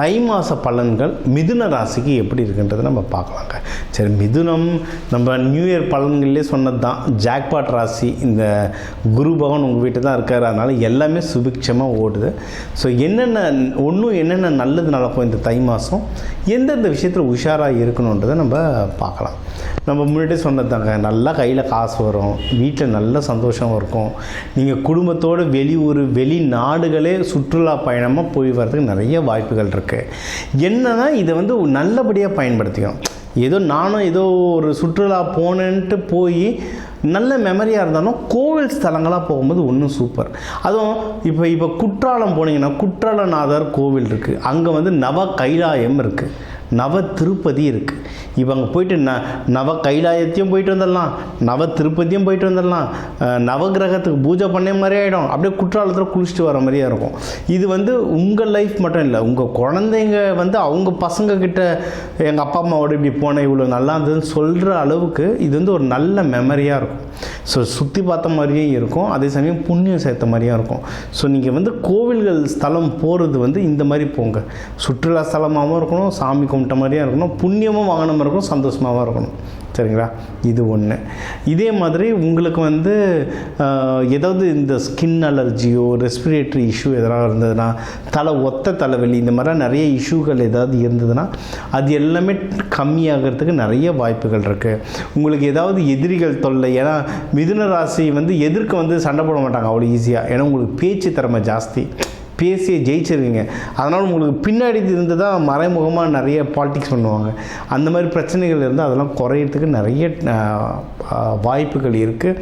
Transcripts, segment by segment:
தை மாத பலன்கள் மிதுன ராசிக்கு எப்படி இருக்குன்றதை நம்ம பார்க்கலாங்க. சரி, மிதுனம் நம்ம நியூ இயர் பலன்கள்லேயே சொன்னது தான். ஜாக்பாட் ராசி, இந்த குரு பகவான் உங்கள் வீட்டு தான் இருக்கார், அதனால் எல்லாமே சுபிக்ஷமாக ஓடுது. ஸோ என்னென்ன நல்லது நடக்கும் இந்த தை மாதம், எந்தெந்த விஷயத்தில் உஷாராக இருக்கணுன்றதை நம்ம பார்க்கலாம். நம்ம முன்னாடி சொன்னதாங்க, நல்லா கையில் காசு வரும், வீட்டில் நல்ல சந்தோஷம் இருக்கும். நீங்கள் குடும்பத்தோடு வெளியூர் வெளிநாடுகளே சுற்றுலா பயணமாக போய் வரதுக்கு நிறைய வாய்ப்புகள் இருக்குது. என்னன்னா இதை நல்லபடியாக பயன்படுத்திக்கணும். நானும் ஏதோ ஒரு சுற்றுலா போனேன்ட்டு போய் நல்ல மெமரியாக இருந்தாலும் கோவில் ஸ்தலங்களாக போகும்போது ஒன்றும் சூப்பர். அதுவும் இப்போ குற்றாலம் போனீங்கன்னா குற்றாலநாதர் கோவில் இருக்குது, அங்கே நவ கைலாயம் இருக்குது, நவ திருப்பதி இருக்குது. இப்போ அங்கே போயிட்டு நவ கைலாயத்தையும் போயிட்டு வந்துடலாம், நவ திருப்பதியும் போயிட்டு வந்துடலாம், நவகிரகத்துக்கு பூஜை பண்ண மாதிரி ஆகிடும், அப்படியே குற்றாலத்தில் குளிச்சுட்டு வர மாதிரியாக இருக்கும். இது உங்கள் லைஃப் மட்டும் இல்லை, உங்கள் குழந்தைங்க அவங்க பசங்கக்கிட்ட எங்கள் அப்பா அம்மாவோட இப்படி போனேன் இவ்வளோ நல்லா இருந்ததுன்னு சொல்கிற அளவுக்கு இது ஒரு நல்ல மெமரியாக இருக்கும். ஸோ சுற்றி பார்த்த மாதிரியும் இருக்கும், அதே சமயம் புண்ணியம் சேர்த்த மாதிரியும் இருக்கும். ஸோ நீங்கள் கோவில்கள் ஸ்தலம் போகிறது இந்த மாதிரி போங்க. சுற்றுலா ஸ்தலமாகவும் இருக்கணும், சாமி கும்பிட்ட மாதிரியும் இருக்கணும், புண்ணியமும் வாங்கின மாதிரி இருக்கணும், சந்தோஷமாகவும் இருக்கணும். சரிங்களா? இது ஒன்று. இதே மாதிரி உங்களுக்கு ஏதாவது இந்த ஸ்கின் அலர்ஜியோ ரெஸ்பிரேட்டரி இஷ்யூ எதனால் இருந்ததுன்னா, ஒத்த தலைவலி, இந்த மாதிரி நிறைய இஷ்யூகள் ஏதாவது இருந்ததுன்னா அது எல்லாமே கம்மியாகிறதுக்கு நிறைய வாய்ப்புகள் இருக்குது. உங்களுக்கு ஏதாவது எதிரிகள் தொல்லை, ஏன்னா மிதுன ராசி எதிர்க்க சண்டை போட மாட்டாங்க அவ்வளோ ஈஸியாக, ஏன்னா உங்களுக்கு பேச்சு திறமை ஜாஸ்தி, பேசியே ஜெயிச்சிருவீங்க. அதனால் உங்களுக்கு பின்னாடி இருந்து தான் மறைமுகமாக நிறைய பாலிடிக்ஸ் பண்ணுவாங்க. அந்த மாதிரி பிரச்சனைகள் இருந்தால் அதெல்லாம் குறையிறதுக்கு நிறைய வாய்ப்புகள் இருக்குது.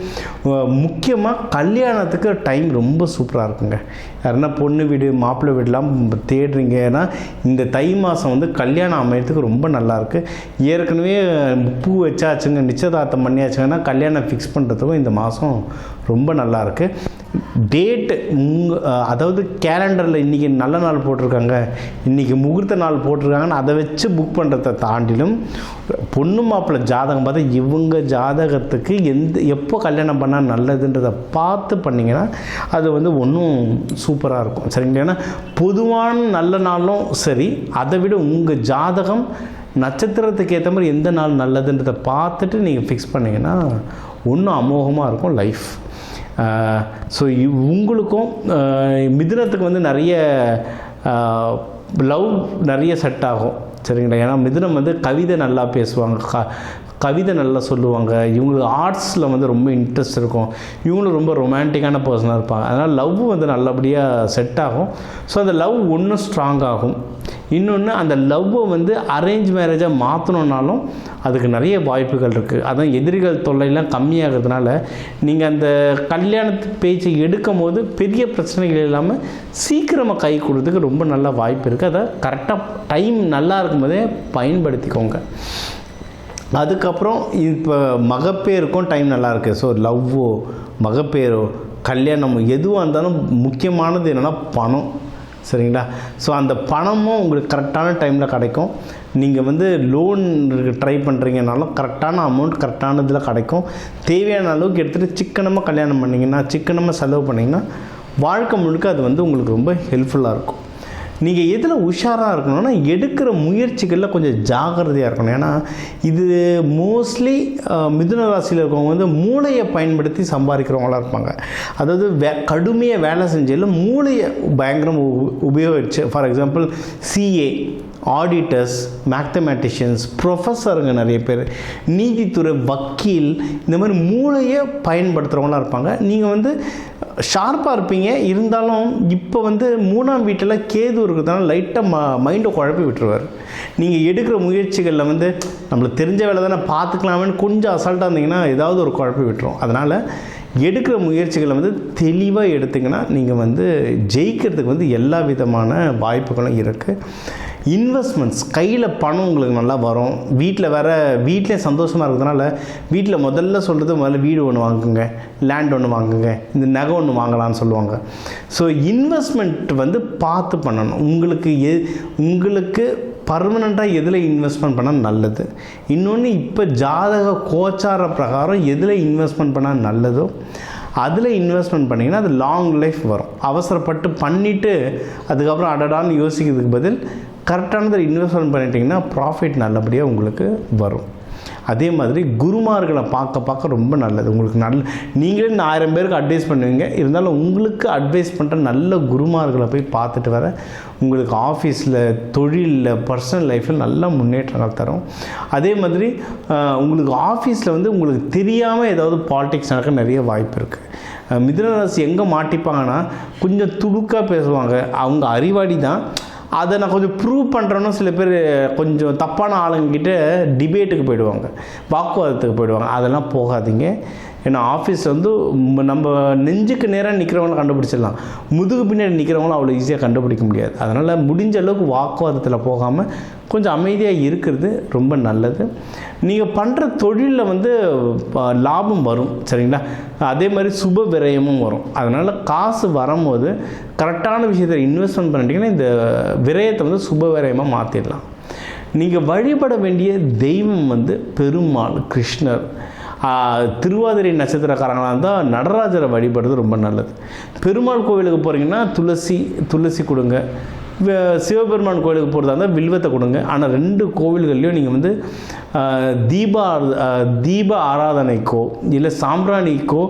முக்கியமாக கல்யாணத்துக்கு டைம் ரொம்ப சூப்பராக இருக்குங்க. யாருன்னா பொண்ணு வீடு மாப்பிள்ளை வீடெலாம் தேடுறீங்கன்னா இந்த தை மாதம் கல்யாணம் அமையறதுக்கு ரொம்ப நல்லாயிருக்கு. ஏற்கனவே பூ வச்சாச்சுங்க, நிச்சயதார்த்தம் பண்ணியாச்சுங்கன்னா கல்யாணம் ஃபிக்ஸ் பண்ணுறதுக்கும் இந்த மாதம் ரொம்ப நல்லாயிருக்கு. டேட்டு அதாவது கேலண்டரில் இன்றைக்கி நல்ல நாள் போட்டிருக்காங்க, இன்றைக்கி முகூர்த்த நாள் போட்டிருக்காங்கன்னு அதை வச்சு புக் பண்ணுறதை தாண்டிலும் பொண்ணு மாப்பிள்ளை ஜாதகம் பார்த்தா இவங்க ஜாதகத்துக்கு எப்போ கல்யாணம் பண்ணால் நல்லதுன்றதை பார்த்து பண்ணிங்கன்னா அது ஒன்றும் சூப்பராக இருக்கும். சரிங்களா? ஏன்னா பொதுவான நல்ல நாளும் சரி, அதை விட உங்கள் ஜாதகம் நட்சத்திரத்துக்கு ஏற்ற மாதிரி எந்த நாள் நல்லதுன்றதை பார்த்துட்டு நீங்கள் ஃபிக்ஸ் பண்ணிங்கன்னா ஒன்றும் அமோகமாக இருக்கும் லைஃப். ஸோ உங்களுக்கும் மிதுனத்துக்கு நிறைய லவ் நிறைய செட் ஆகும். சரிங்களா? ஏன்னா மிதுனம் கவிதை நல்லா பேசுவாங்க, கவிதை நல்லா சொல்லுவாங்க, இவங்களுக்கு ஆர்ட்ஸில் ரொம்ப இன்ட்ரெஸ்ட் இருக்கும், இவங்களும் ரொம்ப ரொமான்டிக்கான பர்சனாக இருப்பாங்க. அதனால் லவ் நல்லபடியாக செட் ஆகும். ஸோ அந்த லவ் ஒன்றும் ஸ்ட்ராங் ஆகும். இன்னொன்று, அந்த லவ்வை அரேஞ்ச் மேரேஜாக மாற்றணுன்னாலும் அதுக்கு நிறைய வாய்ப்புகள் இருக்குது. அதான் எதிரிகள் தொல்லையெல்லாம் கம்மியாகிறதுனால நீங்கள் அந்த கல்யாணத்து பேச்சை எடுக்கும் போது பெரிய பிரச்சனைகள் இல்லாமல் சீக்கிரமாக கை கொடுறதுக்கு ரொம்ப நல்ல வாய்ப்பு இருக்குது. அதை கரெக்டாக டைம் நல்லா இருக்கும்போதே பயன்படுத்திக்கோங்க. அதுக்கப்புறம் இப்போ மகப்பேருக்கும் டைம் நல்லாயிருக்கு. ஸோ லவ்வோ மகப்பேரோ கல்யாணமோ எதுவாக இருந்தாலும் முக்கியமானது என்னென்னா பணம். சரிங்களா? ஸோ அந்த பணமும் உங்களுக்கு கரெக்டான டைமில் கிடைக்கும். நீங்கள் லோன் ட்ரை பண்ணுறீங்கனாலும் கரெக்டான அமௌண்ட் கரெக்டான இதில் கிடைக்கும். தேவையான அளவுக்கு எடுத்துகிட்டு சிக்கனமாக கல்யாணம் பண்ணிங்கன்னா, சிக்கனமாக செலவு பண்ணிங்கன்னா வாழ்க்கை முழுக்க அது உங்களுக்கு ரொம்ப ஹெல்ப்ஃபுல்லாக இருக்கும். நீங்கள் எதில் உஷாராக இருக்கணும்னா எடுக்கிற முயற்சிகளில் கொஞ்சம் ஜாகிரதையாக இருக்கணும். ஏன்னா இது மோஸ்ட்லி மிதுன ராசியில் இருக்கவங்க மூளையை பயன்படுத்தி சம்பாதிக்கிறவங்களாக இருப்பாங்க. அதாவது கடுமையாக வேலை செஞ்சாலும் மூளையை பயங்கரம் உபயோகிச்சு, ஃபார் எக்ஸாம்பிள் சிஏ, ஆடிட்டர்ஸ், மேத்தமேட்டிஷியன்ஸ், ப்ரொஃபஸருங்க நிறைய பேர், நீதித்துறை, வக்கீல், இந்த மாதிரி மூளையை பயன்படுத்துகிறவங்களாக இருப்பாங்க. நீங்கள் ஷார்ப்பாக இருப்பீங்க. இருந்தாலும் இப்போ 3ஆம் வீட்டில் கேது இருக்கிறதுனால லைட்டாக மைண்டை குழப்பி விட்டுருவார். நீங்கள் எடுக்கிற முயற்சிகளில் நம்மளுக்கு தெரிஞ்ச வேலை தானே பார்த்துக்கலாமேன்னு கொஞ்சம் அசால்ட்டாக இருந்தீங்கன்னா ஏதாவது ஒரு குழப்பி விட்டுரும். அதனால் எடுக்கிற முயற்சிகளை தெளிவாக எடுத்திங்கன்னா நீங்கள் ஜெயிக்கிறதுக்கு எல்லா விதமான வாய்ப்புகளும் இருக்குது. இன்வெஸ்ட்மெண்ட்ஸ், கையில் பணம் உங்களுக்கு நல்லா வரும். வீட்டிலே சந்தோஷமாக இருக்கிறதுனால வீட்டில் முதல்ல வீடு ஒன்று வாங்குங்க, லேண்ட் ஒன்று வாங்குங்க, இந்த நகை ஒன்று வாங்கலான்னு சொல்லுவாங்க. ஸோ இன்வெஸ்ட்மெண்ட் பார்த்து பண்ணணும். உங்களுக்கு பர்மனெண்ட்டாக எதில் இன்வெஸ்ட்மெண்ட் பண்ணால் நல்லது. இன்னொன்று, இப்போ ஜாதக கோச்சார பிரகாரம் எதில் இன்வெஸ்ட்மெண்ட் பண்ணால் நல்லதோ அதில் இன்வெஸ்ட்மெண்ட் பண்ணிங்கன்னா அது லாங் லைஃப் வரும். அவசரப்பட்டு பண்ணிவிட்டு அதுக்கப்புறம் அடடான்னு யோசிக்கிறதுக்கு பதில் கரெக்டானதை இன்வெஸ்ட்மெண்ட் பண்ணிட்டீங்கன்னா ப்ராஃபிட் நல்லபடியாக உங்களுக்கு வரும். அதே மாதிரி குருமார்களை பார்க்க ரொம்ப நல்லது. உங்களுக்கு நீங்களே இந்த 1000 பேருக்கு அட்வைஸ் பண்ணுவீங்க, இருந்தாலும் உங்களுக்கு அட்வைஸ் பண்ணுற நல்ல குருமார்களை போய் பார்த்துட்டு வர உங்களுக்கு ஆஃபீஸில், தொழிலில், பர்சனல் லைஃப்பில் நல்ல முன்னேற்றங்கள் தரும். அதே மாதிரி உங்களுக்கு ஆஃபீஸில் வந்து உங்களுக்கு தெரியாமல் ஏதாவது பாலிடிக்ஸ் நடக்க நிறைய வாய்ப்பு இருக்குது. மிதுன ராசி எங்கே மாட்டிப்பாங்கன்னா, கொஞ்சம் துடுக்காக பேசுவாங்க, அவங்க அறிவாளி தான், அதை நான் கொஞ்சம் ப்ரூவ் பண்ணுறேன்னா சில பேர் கொஞ்சம் தப்பான ஆளுங்கிட்ட டிபேட்டுக்கு போயிடுவாங்க, வாக்குவாதத்துக்கு போயிடுவாங்க. அதெல்லாம் போகாதீங்க. ஏன்னா ஆஃபீஸ் வந்து நம்ம நெஞ்சுக்கு நேராக நிற்கிறவங்கள கண்டுபிடிச்சிடலாம், முதுகு பின்னாடி நிற்கிறவங்களும் அவ்வளோ ஈஸியாக கண்டுபிடிக்க முடியாது. அதனால் முடிஞ்ச அளவுக்கு வாக்குவாதத்தில் போகாமல் கொஞ்சம் அமைதியாக இருக்கிறது ரொம்ப நல்லது. நீங்கள் பண்ணுற தொழிலில் வந்து லாபம் வரும், சரிங்களா? அதே மாதிரி சுப விரயமும் வரும். அதனால் காசு வரும்போது கரெக்டான விஷயத்தை இன்வெஸ்ட்மெண்ட் பண்ணிட்டீங்கன்னா இந்த விரயத்தை வந்து சுப விரயமாக மாற்றிடலாம். நீங்கள் வழிபட வேண்டிய தெய்வம் வந்து பெருமாள், கிருஷ்ணர். திருவாதிரை நட்சத்திரக்காரங்களாக இருந்தால் நடராஜரை வழிபடுறது ரொம்ப நல்லது. பெருமாள் கோவிலுக்கு போகிறீங்கன்னா துளசி கொடுங்க. சிவபெருமான் கோவிலுக்கு போகிறதா இருந்தால் வில்வத்தை கொடுங்க. ஆனால் 2 கோவில்கள்லையும் நீங்கள் வந்து தீப ஆராதனைக்கோ இல்லை சாம்பிராணிக்கோ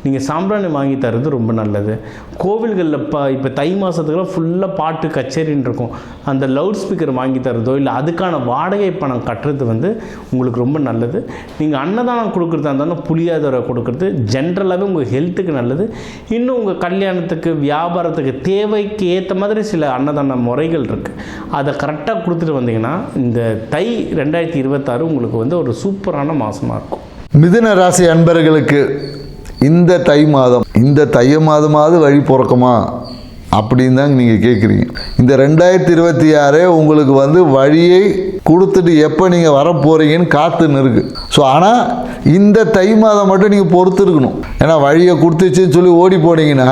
நீங்கள் சாம்பிராணி வாங்கி தர்றது ரொம்ப நல்லது. கோவில்களில் இப்போ தை மாதத்துக்குலாம் ஃபுல்லாக பாட்டு கச்சேரின்னு இருக்கும், அந்த லவுட் ஸ்பீக்கர் வாங்கி தரதோ இல்லை அதுக்கான வாடகை பணம் கட்டுறது வந்து உங்களுக்கு ரொம்ப நல்லது. நீங்கள் அன்னதானம் கொடுக்குறதா இருந்தாலும் புளியாதரை கொடுக்குறது ஜென்ரலாகவே உங்கள் ஹெல்த்துக்கு நல்லது. இன்னும் உங்கள் கல்யாணத்துக்கு, வியாபாரத்துக்கு, தேவைக்கு ஏற்ற மாதிரி சில அன்னதான முறைகள் இருக்குது. அதை கரெக்டாக கொடுத்துட்டு வந்தீங்கன்னா இந்த தை 2026 உங்களுக்கு வந்து ஒரு சூப்பரான மாதமாக இருக்கும். மிதுன ராசி அன்பர்களுக்கு இந்த தை மாதம், இந்த தை மாதமாவது வழி பிறக்குமா அப்படின்னு தான் நீங்கள் கேட்குறீங்க. இந்த 2026 உங்களுக்கு வந்து வழியை கொடுத்துட்டு எப்போ நீங்கள் வர போகிறீங்கன்னு காத்துன்னு இருக்குது. ஸோ ஆனால் இந்த தை மாதம் மட்டும் நீங்கள் பொறுத்து இருக்கணும். ஏன்னா வழியை கொடுத்துச்சுன்னு சொல்லி ஓடி போனீங்கன்னா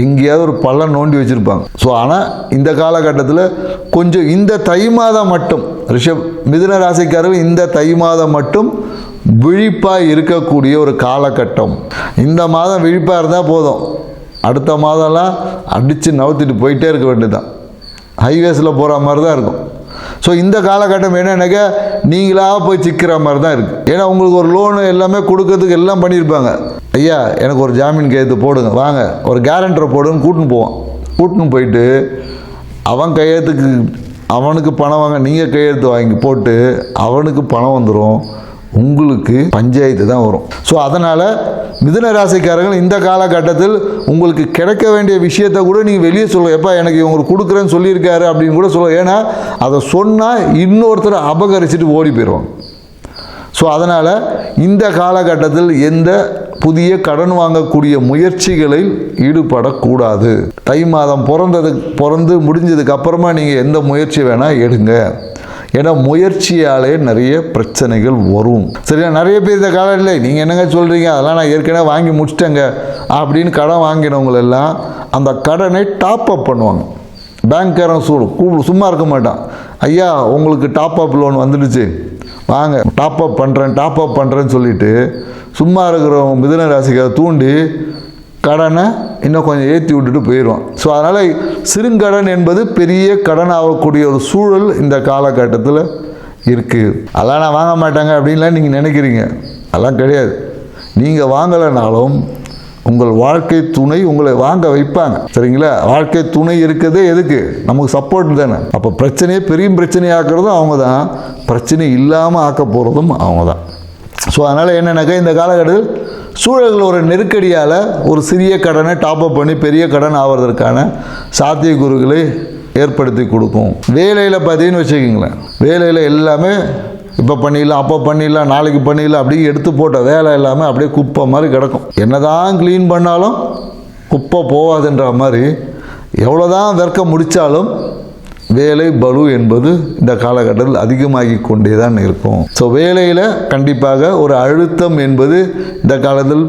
எங்கேயாவது ஒரு பள்ளம் நோண்டி வச்சுருப்பாங்க. ஸோ ஆனால் இந்த காலகட்டத்தில் கொஞ்சம் இந்த தை மாதம் மட்டும் மிதுன ராசிக்காரர்கள் இந்த தை மாதம் மட்டும் விழிப்பாக இருக்கக்கூடிய ஒரு காலகட்டம். இந்த மாதம் விழிப்பாக இருந்தால் போதும், அடுத்த மாதம்லாம் அடித்து நவுத்திட்டு போயிட்டே இருக்க வேண்டியதுதான். ஹைவேஸில் போகிற மாதிரி தான் இருக்கும். ஸோ இந்த காலகட்டம் என்னென்னாக்கா நீங்களாக போய் சிக்கிற மாதிரி தான் இருக்குது. ஏன்னா உங்களுக்கு ஒரு லோனு எல்லாமே கொடுக்கறதுக்கு எல்லாம் பண்ணியிருப்பாங்க. ஐயா எனக்கு ஒரு ஜாமீன் கையெழுத்து போடுங்க, வாங்க ஒரு கேரண்டரை போடுன்னு கூட்டின்னு போவான். கூட்டின்னு போயிட்டு அவன் கையெழுத்துக்கு அவனுக்கு பணம் வாங்க, நீங்கள் கையெழுத்து வாங்கி போட்டு அவனுக்கு பணம் வந்துடும், உங்களுக்கு பஞ்சாயத்து தான் வரும். ஸோ அதனால் மிதுன ராசிக்காரர்கள் இந்த காலகட்டத்தில் உங்களுக்கு கிடைக்க வேண்டிய விஷயத்தை கூட நீங்கள் வெளியே சொல்லுங்கள். எப்போ எனக்கு இவங்களுக்கு கொடுக்குறேன்னு சொல்லியிருக்காரு அப்படின்னு கூட சொல்லுங்கள். ஏன்னா அதை சொன்னால் இன்னொருத்தரை அபகரிச்சுட்டு ஓடி போயிடுவாங்க. ஸோ அதனால் இந்த காலகட்டத்தில் எந்த புதிய கடன் வாங்கக்கூடிய முயற்சிகளில் ஈடுபடக்கூடாது. தை மாதம் பிறந்து முடிஞ்சதுக்கு அப்புறமா நீங்கள் எந்த முயற்சி வேணால் எடுங்க. ஏன்னா முயற்சியாலே நிறைய பிரச்சனைகள் வரும். சரியா? நிறைய பேர் இந்த காலம் இல்லை, நீங்கள் என்னங்க சொல்கிறீங்க, அதெல்லாம் நான் ஏற்கனவே வாங்கி முடிச்சிட்டேங்க அப்படின்னு கடன் வாங்கினவங்களெல்லாம் அந்த கடனை டாப் அப் பண்ணுவாங்க. பேங்க்காரன் சும்மா இருக்க மாட்டான். ஐயா உங்களுக்கு டாப் அப் லோன் வந்துடுச்சு, வாங்க டாப் அப் பண்ணுறேன்னு சொல்லிட்டு சும்மா இருக்கிறவங்க மிதுன ராசிக்கார தூண்டி கடனை இன்னும் கொஞ்சம் ஏற்றி விட்டுட்டு போயிடுவான். ஸோ அதனால் சிறுங்கடன் என்பது பெரிய கடன் ஆகக்கூடிய ஒரு சூழல் இந்த காலகட்டத்தில் இருக்குது. அதெல்லாம் நான் வாங்க மாட்டாங்க அப்படின்லாம் நீங்கள் நினைக்கிறீங்க, அதெல்லாம் கிடையாது. நீங்கள் வாங்கலைனாலும் உங்கள் வாழ்க்கை துணை உங்களை வாங்க வைப்பாங்க. சரிங்களா? வாழ்க்கை துணை இருக்கிறதே எதுக்கு? நமக்கு சப்போர்ட் தானே. அப்போ பிரச்சனையே பெரிய பிரச்சனையாக்குறதும் அவங்க தான், பிரச்சனை இல்லாமல் ஆக்க போகிறதும் அவங்க தான். ஸோ அதனால் என்னென்னாக்கா இந்த காலகட்டத்தில் சூழல்கள் ஒரு நெருக்கடியால் ஒரு சிறிய கடனை டாப்அப் பண்ணி பெரிய கடன் ஆவதற்கான சாத்தியக்கூறுகளை ஏற்படுத்தி கொடுக்கும். வேலையில் பார்த்தீங்கன்னு வச்சுக்கிங்களேன், வேலையில் எல்லாமே இப்போ பண்ணிடலாம், அப்போ பண்ணிடலாம், நாளைக்கு பண்ணிடலாம் அப்படி எடுத்து போட்ட வேலை எல்லாமே அப்படியே குப்பை மாதிரி கிடக்கும். என்னதான் க்ளீன் பண்ணாலும் குப்பை போகாதுன்ற மாதிரி எவ்வளோதான் வெர்க்க முடித்தாலும் வேலை பளு என்பது இந்த காலகட்டத்தில் அதிகமாகி கொண்டே தான் இருக்கும். ஸோ வேலையில் கண்டிப்பாக ஒரு அழுத்தம் என்பது இந்த காலத்தில்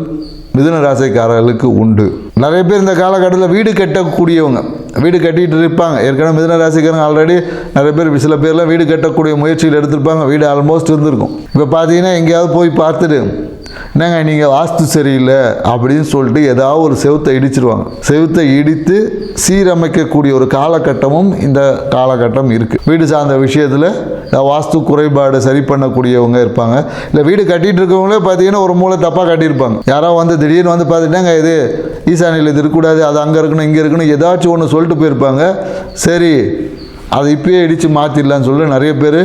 மிதுன ராசிக்காரர்களுக்கு உண்டு. நிறைய பேர் இந்த காலகட்டத்தில் வீடு கட்டக்கூடியவங்க, வீடு கட்டிகிட்டு இருப்பாங்க. ஏற்கனவே மிதுன ராசிக்காரங்க ஆல்ரெடி நிறைய பேர், சில பேர்லாம் வீடு கட்டக்கூடிய முயற்சியில் எடுத்திருப்பாங்க, வீடு ஆல்மோஸ்ட் இருந்திருக்கும். இப்போ பார்த்தீங்கன்னா எங்கேயாவது போய் பார்த்துட்டு என்னங்க நீங்கள் வாஸ்து சரியில்லை அப்படின்னு சொல்லிட்டு ஏதாவது ஒரு செவுத்தை இடிச்சிருவாங்க. செவுத்தை இடித்து சீரமைக்கக்கூடிய ஒரு காலகட்டமும் இந்த காலகட்டம் இருக்குது. வீடு சார்ந்த விஷயத்தில் வாஸ்து குறைபாடு சரி பண்ணக்கூடியவங்க இருப்பாங்க. இல்லை வீடு கட்டிகிட்டு இருக்கவங்களே பார்த்தீங்கன்னா ஒரு மூளை தப்பாக கட்டியிருப்பாங்க. யாராவது வந்து திடீர்னு வந்து பார்த்துட்டாங்க இது ஈசானியில் இது இருக்கக்கூடாது, அது அங்கே இருக்கணும் இங்கே இருக்கணும் ஏதாச்சும் ஒன்று சொல்லிட்டு போயிருப்பாங்க. சரி அதை இப்பயே இடித்து மாற்றிடலான்னு சொல்லி நிறைய பேர்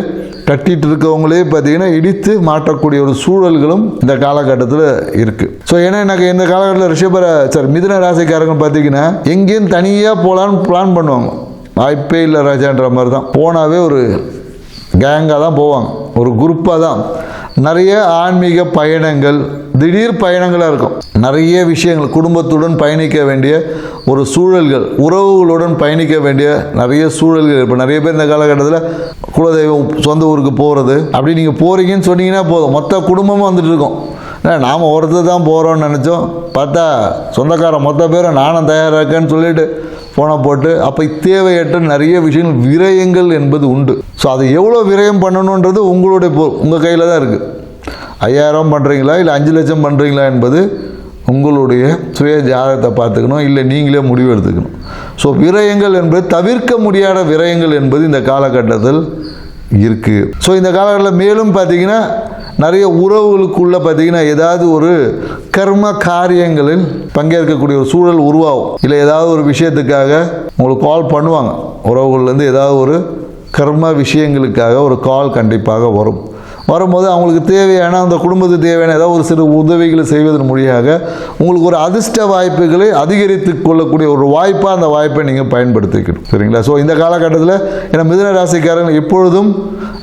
கட்டிகிட்டு இருக்கவங்களே பார்த்தீங்கன்னா இடித்து மாற்றக்கூடிய ஒரு சூழல்களும் இந்த காலகட்டத்தில் இருக்குது. ஸோ ஏன்னா எனக்கு இந்த காலகட்டத்தில் மிதுன ராசிக்காரங்க பார்த்தீங்கன்னா எங்கேயும் தனியாக போகலான்னு பிளான் பண்ணுவாங்க. வாய்ப்பே இல்லை ராஜான்ற மாதிரி தான். போனாவே ஒரு கேங்காக தான் போவாங்க, ஒரு குரூப்பாக தான். நிறைய ஆன்மீக பயணங்கள், திடீர் பயணங்களாக இருக்கும். நிறைய விஷயங்கள் குடும்பத்துடன் பயணிக்க வேண்டிய ஒரு சூழல்கள், உறவுகளுடன் பயணிக்க வேண்டிய நிறைய சூழல்கள். இப்போ நிறைய பேர் இந்த காலகட்டத்தில் குலதெய்வம் சொந்த ஊருக்கு போகிறது அப்படி நீங்கள் போகிறீங்கன்னு சொன்னீங்கன்னா போதும், மொத்த குடும்பமும் வந்துட்டு இருக்கோம். நாம் ஒருத்தர் தான் போகிறோன்னு நினச்சோம், பார்த்தா சொந்தக்காரன் மொத்த பேரும் நானும் தயாராக இருக்கேன்னு சொல்லிட்டு ஃபோனை போட்டு அப்போ தேவையற்ற நிறைய விஷயங்கள் விரயங்கள் என்பது உண்டு. ஸோ அது எவ்வளோ விரயம் பண்ணணுன்றது உங்களுடைய உங்கள் கையில் தான் இருக்குது. 5000 பண்ணுறீங்களா இல்லை 5 லட்சம் பண்ணுறீங்களா என்பது உங்களுடைய சுய ஜாதகத்தை பார்த்துக்கணும், இல்லை நீங்களே முடிவு எடுத்துக்கணும். ஸோ விரயங்கள் என்பது தவிர்க்க முடியாத விரயங்கள் என்பது இந்த காலகட்டத்தில் இருக்குது. ஸோ இந்த காலகட்டத்தில் மேலும் பார்த்திங்கன்னா நிறைய உறவுகளுக்குள்ளே பார்த்திங்கன்னா ஏதாவது ஒரு கர்ம காரியங்களில் பங்கேற்கக்கூடிய ஒரு சூழல் உருவாகும். இல்லை ஏதாவது ஒரு விஷயத்துக்காக உங்களுக்கு கால் பண்ணுவாங்க. உறவுகள்லேருந்து ஏதாவது ஒரு கர்ம விஷயங்களுக்காக ஒரு கால் கண்டிப்பாக வரும்போது அவங்களுக்கு தேவையான அந்த குடும்பத்துக்கு தேவையான ஏதாவது ஒரு சிறு உதவிகளை செய்வதன் மூலியாக உங்களுக்கு ஒரு அதிர்ஷ்ட வாய்ப்புகளை அதிகரித்து கொள்ளக்கூடிய ஒரு வாய்ப்பாக அந்த வாய்ப்பை நீங்கள் பயன்படுத்திக்கணும். சரிங்களா? ஸோ இந்த காலகட்டத்தில் ஏன்னா மிதுன ராசிக்காரர்கள் எப்பொழுதும்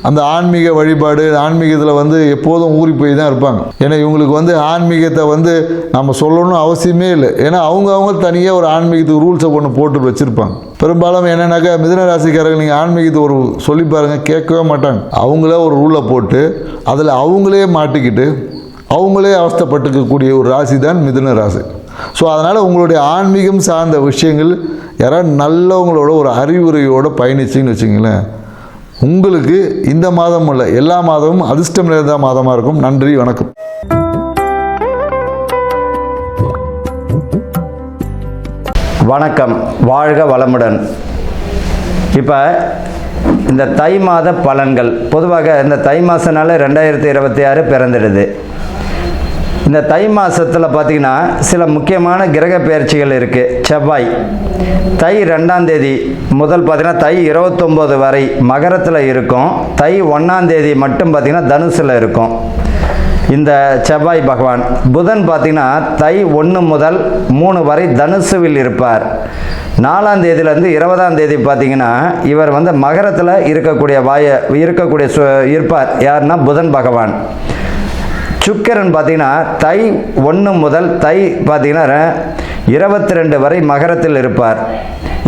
அந்த ஆன்மீக வழிபாடு ஆன்மீகத்தில் வந்து எப்போதும் ஊறி போய் தான் இருப்பாங்க. ஏன்னா இவங்களுக்கு வந்து ஆன்மீகத்தை வந்து நம்ம சொல்லணும்னு அவசியமே இல்லை. ஏன்னா அவங்க தனியாக ஒரு ஆன்மீகத்துக்கு ரூல்ஸை ஒன்று போட்டு வச்சுருப்பாங்க. பெரும்பாலும் என்னென்னாக்கா மிதுன ராசிக்காரர்கள் நீங்கள் ஆன்மீகத்தை ஒரு சொல்லி பாருங்கள், கேட்கவே மாட்டாங்க. அவங்களே ஒரு ரூலை போட்டு அதில் அவங்களே மாட்டிக்கிட்டு அவங்களே அவஸ்தைப்பட்டுக்கக்கூடிய ஒரு ராசி தான் மிதுன ராசி. ஸோ அதனால் உங்களுடைய ஆன்மீகம் சார்ந்த விஷயங்கள் யாராவது நல்லவங்களோட ஒரு அறிவுரையோடு பயணிச்சிங்கன்னு வச்சுங்களேன், உங்களுக்கு இந்த மாதம் இல்லை எல்லா மாதமும் அதிர்ஷ்டம் நிறைந்த மாதமாக இருக்கும். நன்றி, வணக்கம். வணக்கம், வாழ்க வளமுடன். இப்போ இந்த தை மாத பலன்கள் பொதுவாக இந்த தை மாதனால 2026 பிறந்துடுது. இந்த தை மாதத்தில் பார்த்திங்கன்னா சில முக்கியமான கிரக பெயர்ச்சிகள் இருக்குது. செவ்வாய் தை 2ஆம் தேதி முதல் பார்த்திங்கன்னா தை 29 வரை மகரத்தில் இருக்கும். தை 1ஆம் தேதி மட்டும் பார்த்திங்கன்னா தனுசில் இருக்கும் இந்த செவ்வாய் பகவான். புதன் பார்த்திங்கன்னா தை 1 முதல் 3 வரை தனுசுவில் இருப்பார். 4ஆம் தேதியிலேருந்து 20ஆம் தேதி பார்த்திங்கன்னா இவர் வந்து மகரத்தில் இருப்பார். யாருன்னா புதன் பகவான். சுக்கிரன் பார்த்திங்கன்னா தை 1 முதல் தை பார்த்திங்கன்னா 22 வரை மகரத்தில் இருப்பார்.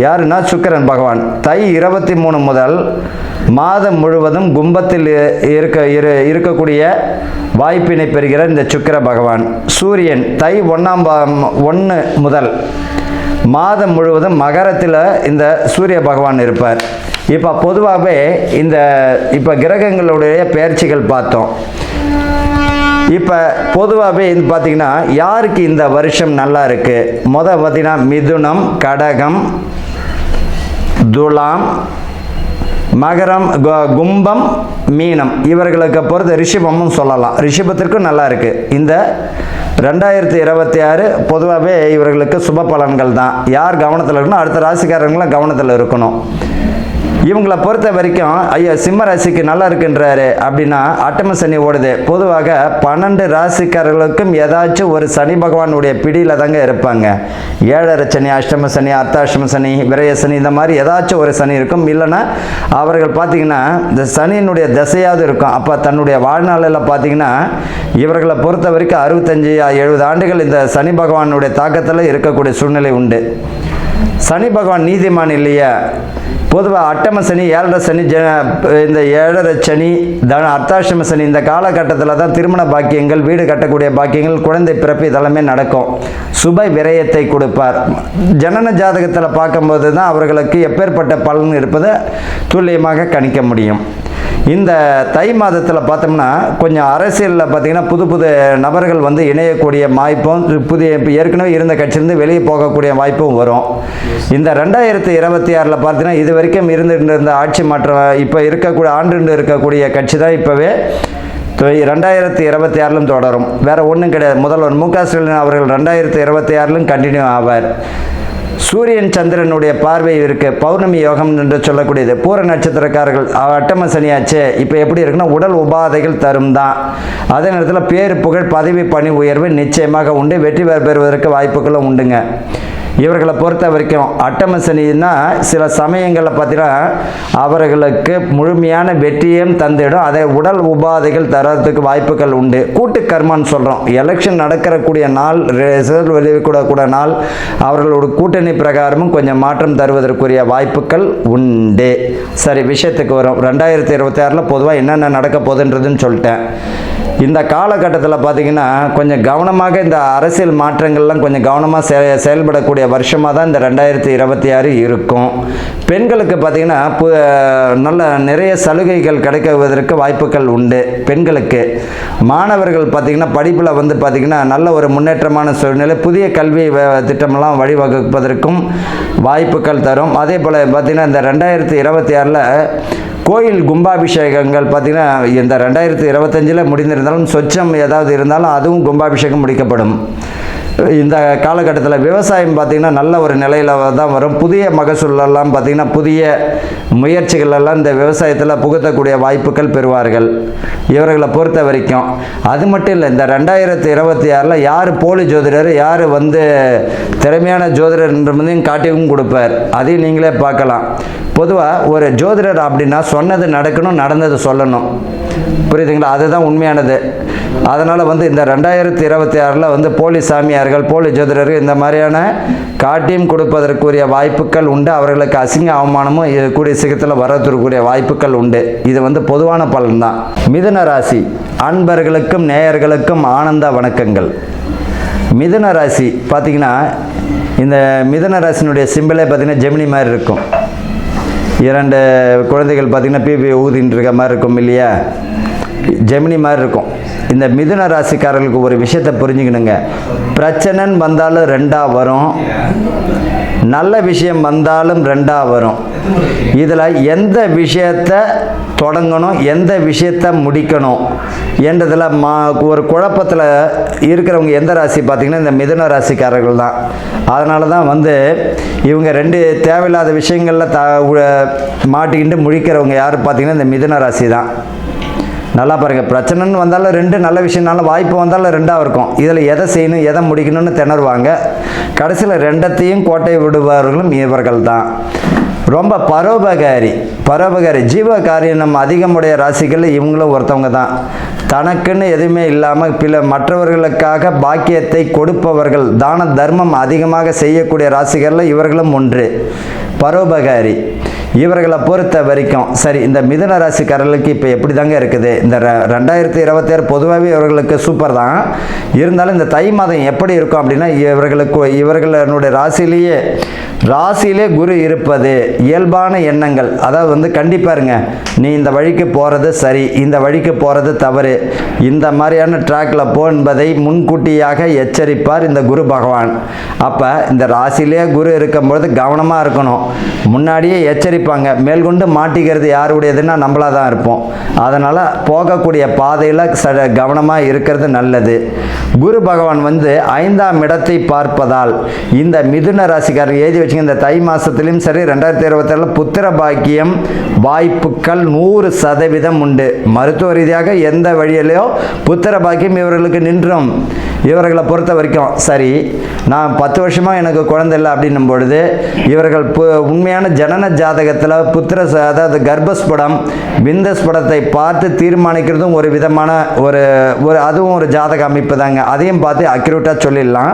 யாருன்னா சுக்கிரன் பகவான். தை 23 முதல் மாதம் முழுவதும் கும்பத்தில் இருக்கக்கூடிய வாய்ப்பினை பெறுகிற இந்த சுக்கிர பகவான். சூரியன் தை 1 முதல் மாதம் முழுவதும் மகரத்தில் இந்த சூரிய பகவான் இருப்பார். இப்போ பொதுவாகவே இப்போ கிரகங்களுடைய பெயர்ச்சிகள் பார்த்தோம். இப்போ பொதுவாகவே இது பார்த்திங்கன்னா யாருக்கு இந்த வருஷம் நல்லா இருக்குது? பார்த்திங்கன்னா மிதுனம், கடகம், துலாம், மகரம், கும்பம், மீனம் இவர்களுக்கு பொறுத்த ரிஷபமும் சொல்லலாம். ரிஷபத்திற்கும் நல்லா இருக்குது. இந்த 2026 பொதுவாகவே இவர்களுக்கு சுப பலன்கள் தான். யார் கவனத்தில் இருக்கணும்? அடுத்த ராசிக்காரங்களும் கவனத்தில் இருக்கணும். இவங்களை பொறுத்த வரைக்கும் ஐயா சிம்ம ராசிக்கு நல்லா இருக்குன்றாரு அப்படின்னா அட்டம சனி ஓடுது. பொதுவாக 12 ராசிக்காரர்களுக்கும் ஏதாச்சும் ஒரு சனி பகவானுடைய பிடியில் தாங்க இருப்பாங்க. 7 சனி, அஷ்டம சனி, அர்த்தாஷ்டம சனி, விரய சனி இந்த மாதிரி ஏதாச்சும் ஒரு சனி இருக்கும். இல்லைன்னா அவர்கள் பார்த்திங்கன்னா இந்த சனியினுடைய திசையாவது இருக்கும். அப்போ தன்னுடைய வாழ்நாளில் பார்த்திங்கன்னா இவர்களை பொறுத்த வரைக்கும் 65-70 ஆண்டுகள் இந்த சனி பகவானுடைய தாக்கத்தில் இருக்கக்கூடிய சூழ்நிலை உண்டு. சனி பகவான் நீதிமான் இல்லையா? பொதுவாக அட்டம சனி, 7 சனி, இந்த 7 சனி, அர்த்தாஷ்டம சனி இந்த காலகட்டத்தில் தான் திருமண பாக்கியங்கள், வீடு கட்டக்கூடிய பாக்கியங்கள், குழந்தை பிறப்பு இதெல்லாமே நடக்கும். சுப விரயத்தை கொடுப்பார். ஜனன ஜாதகத்தில் பார்க்கும்போது தான் அவர்களுக்கு எப்பேற்பட்ட பலன் இருப்பதை துல்லியமாக கணிக்க முடியும். இந்த தை மாதத்தில் பார்த்தோம்னா கொஞ்சம் அரசியலில் பார்த்திங்கன்னா புது புது நபர்கள் வந்து இணையக்கூடிய வாய்ப்பும் புதிய இப்போ ஏற்கனவே இருந்த கட்சியிலேருந்து வெளியே போகக்கூடிய வாய்ப்பும் வரும். இந்த 2026 பார்த்தீங்கன்னா இது வரைக்கும் இருந்த ஆட்சி மாற்றம் இப்போ இருக்கக்கூடிய ஆண்டு இருக்கக்கூடிய கட்சி தான் இப்போவே 2026 தொடரும். வேறு ஒன்றும் கிடையாது. முதல்வர் மு.க. ஸ்டாலின் அவர்கள் 2026 கண்டினியூ ஆவார். சூரியன் சந்திரனுடைய பார்வை இருக்கு, பௌர்ணமி யோகம் என்று சொல்லக்கூடியது. பூர நட்சத்திரக்காரர்கள் அட்டம சனியாச்சு இப்போ எப்படி இருக்குன்னா உடல் உபாதைகள் தரும் தான். அதே நேரத்தில் பேரு புகழ் பதவி பணி உயர்வு நிச்சயமாக உண்டு. வெற்றி பெறுவதற்கு வாய்ப்புகளும் உண்டுங்க. இவர்களை பொறுத்த வரைக்கும் அட்டம சனின்னா சில சமயங்களில் பார்த்தீங்கன்னா அவர்களுக்கு முழுமையான வெற்றியும் தந்துடும். அதை உடல் உபாதைகள் தரத்துக்கு வாய்ப்புகள் உண்டு. கூட்டு கர்மான்னு சொல்கிறோம். எலெக்ஷன் நடக்கிறக்கூடிய நாள், ரிசல்ட் வெளியிடக்கூடிய நாள், அவர்களோட கூட்டணி பிரகாரமும் கொஞ்சம் மாற்றம் தருவதற்குரிய வாய்ப்புகள் உண்டு. சரி, விஷயத்துக்கு வரும். 2026 பொதுவாக என்னென்ன நடக்க போகுதுன்றதுன்னு சொல்லிட்டேன். இந்த காலகட்டத்தில் பார்த்திங்கன்னா கொஞ்சம் கவனமாக இந்த அரசியல் மாற்றங்கள்லாம் கொஞ்சம் கவனமாக செயல்படக்கூடிய வருஷமாக தான் இந்த 2026 இருக்கும். பெண்களுக்கு பார்த்திங்கன்னா நல்ல நிறைய சலுகைகள் கிடைக்குவதற்கு வாய்ப்புகள் உண்டு. பெண்களுக்கு மாணவர்கள் பார்த்திங்கன்னா படிப்பில் வந்து பார்த்திங்கன்னா நல்ல ஒரு முன்னேற்றமான சூழ்நிலை, புதிய கல்வி திட்டமெல்லாம் வழிவகுப்பதற்கும் வாய்ப்புகள் தரும். அதே போல் பார்த்திங்கன்னா இந்த 2026 கோயில் கும்பாபிஷேகங்கள் பார்த்திங்கன்னா இந்த 2025 முடிந்திருந்தாலும் சொச்சம் ஏதாவது இருந்தாலும் அதுவும் கும்பாபிஷேகம் முடிக்கப்படும். இந்த காலகட்டத்தில் விவசாயம் பார்த்திங்கன்னா நல்ல ஒரு நிலையில் தான் வரும். புதிய மகசூலெல்லாம் பார்த்திங்கன்னா புதிய முயற்சிகளெல்லாம் இந்த விவசாயத்தில் புகுத்தக்கூடிய வாய்ப்புகள் பெறுவார்கள் இவர்களை பொறுத்த வரைக்கும். அது மட்டும் இல்லை, இந்த 2026 யார் போலி ஜோதிடர், யார் வந்து திறமையான ஜோதிடர் என்றதையும் காட்டியும் கொடுப்பார். அதையும் நீங்களே பார்க்கலாம். பொதுவாக ஒரு ஜோதிடர் அப்படின்னா சொன்னது நடக்கணும், நடந்தது சொல்லணும். புரியுதுங்களா? அதுதான் உண்மையானது. அதனால் வந்து இந்த 2026 வந்து போலி சாமியார்கள், போலி ஜோதிடர்கள் இந்த மாதிரியான காட்டியும் கொடுப்பதற்குரிய வாய்ப்புகள் உண்டு. அவர்களுக்கு அசிங்க அவமானமும் கூடிய சீக்கிரத்தில் வரக்கூடிய வாய்ப்புகள் உண்டு. இது வந்து பொதுவான பலன் தான். மிதுன ராசி அன்பர்களுக்கும் நேயர்களுக்கும் ஆனந்த வணக்கங்கள். மிதுன ராசி பார்த்திங்கன்னா இந்த மிதுன ராசினுடைய சிம்பிளே பார்த்திங்கன்னா ஜெமினி மாதிரி இருக்கும். 2 குழந்தைகள் பார்த்திங்கன்னா பிபி ஊதின்னு இருக்க மாதிரி இருக்கும் இல்லையா? ஜெமினி மாதிரி இருக்கும். இந்த மிதுன ராசிக்காரர்களுக்கு ஒரு விஷயத்தை புரிஞ்சுக்கணுங்க. பிரச்சனைன்னு வந்தாலும் 2ஆ வரும், நல்ல விஷயம் வந்தாலும் 2ஆ வரும். இதில் எந்த விஷயத்தை தொடங்கணும், எந்த விஷயத்தை முடிக்கணும் என்றதில் ஒரு குழப்பத்தில் இருக்கிறவங்க எந்த ராசி பார்த்திங்கன்னா இந்த மிதுன ராசிக்காரர்கள் தான். அதனால தான் வந்து இவங்க 2 தேவையில்லாத விஷயங்களில் மாட்டிக்கிட்டு முழிக்கிறவங்க யார் பார்த்திங்கன்னா இந்த மிதுன ராசி தான். நல்லா பாருங்கள், பிரச்சனைன்னு வந்தாலும் 2, நல்ல விஷயம்னாலும் வாய்ப்பு வந்தாலும் 2ஆக இருக்கும். இதில் எதை செய்யணும், எதை முடிக்கணும்னு திணறுவாங்க. கடைசியில் 2த்தையும் கோட்டை விடுபவர்களும் இவர்கள் தான். ரொம்ப பரோபகாரி ஜீவகாரியம் நம்ம அதிகமுடைய ராசிகளில் இவங்களும் ஒருத்தவங்க தான். தனக்குன்னு எதுவுமே இல்லாமல் மற்றவர்களுக்காக பாக்கியத்தை கொடுப்பவர்கள், தான தர்மம் அதிகமாக செய்யக்கூடிய ராசிகளில் இவர்களும் ஒன்று. பரோபகாரி இவர்களை பொறுத்த வரைக்கும். சரி, இந்த மிதுன ராசிக்காரர்களுக்கு இப்போ எப்படி தாங்க இருக்குது? இந்த 2026 பொதுவாகவே இவர்களுக்கு சூப்பர் தான். இருந்தாலும் இந்த தை மாதம் எப்படி இருக்கும் அப்படின்னா இவர்களுடைய ராசியிலே குரு இருப்பது இயல்பான எண்ணங்கள். அதாவது வந்து கண்டிப்பாருங்க, நீ இந்த வழிக்கு போகிறது சரி, இந்த வழிக்கு போகிறது தவறு, இந்த மாதிரியான ட்ராக்கில் போ என்பதை முன்கூட்டியாக எச்சரிப்பார் இந்த குரு பகவான். அப்போ இந்த ராசியிலே குரு இருக்கும்பொழுது கவனமாக இருக்கணும். முன்னாடியே எச்சரிப்பாங்க. மேல்கொண்டு மாட்டிக்கிறது யாருடையதுன்னா நம்மளாக தான் இருப்போம். அதனால் போகக்கூடிய பாதையில் கவனமாக இருக்கிறது நல்லது. குரு பகவான் வந்து 5ஆம் இடத்தை பார்ப்பதால் இந்த மிதுன ராசிக்காரர் எழுதி வச்சுங்க, இந்த தை மாதத்துலேயும் சரி 2027 புத்திர பாக்கியம் வாய்ப்புகள் 100% உண்டு. மருத்துவ ரீதியாக எந்த வழியிலையோ புத்திர பாக்கியம் இவர்களுக்கு நின்றும். இவர்களை பொறுத்த வரைக்கும் சரி, நான் 10 வருஷமாக எனக்கு குழந்தை இல்லை அப்படின்னும் பொழுது இவர்கள் உண்மையான ஜனன ஜாதகத்தில் அதாவது கர்ப்பஸ்படம் விந்தஸ்படத்தை பார்த்து தீர்மானிக்கிறதும் ஒரு விதமான ஒரு அதுவும் ஒரு ஜாதக அமைப்பு தாங்க. அதையும் பார்த்து அக்யூரேட்டாக சொல்லிடலாம்.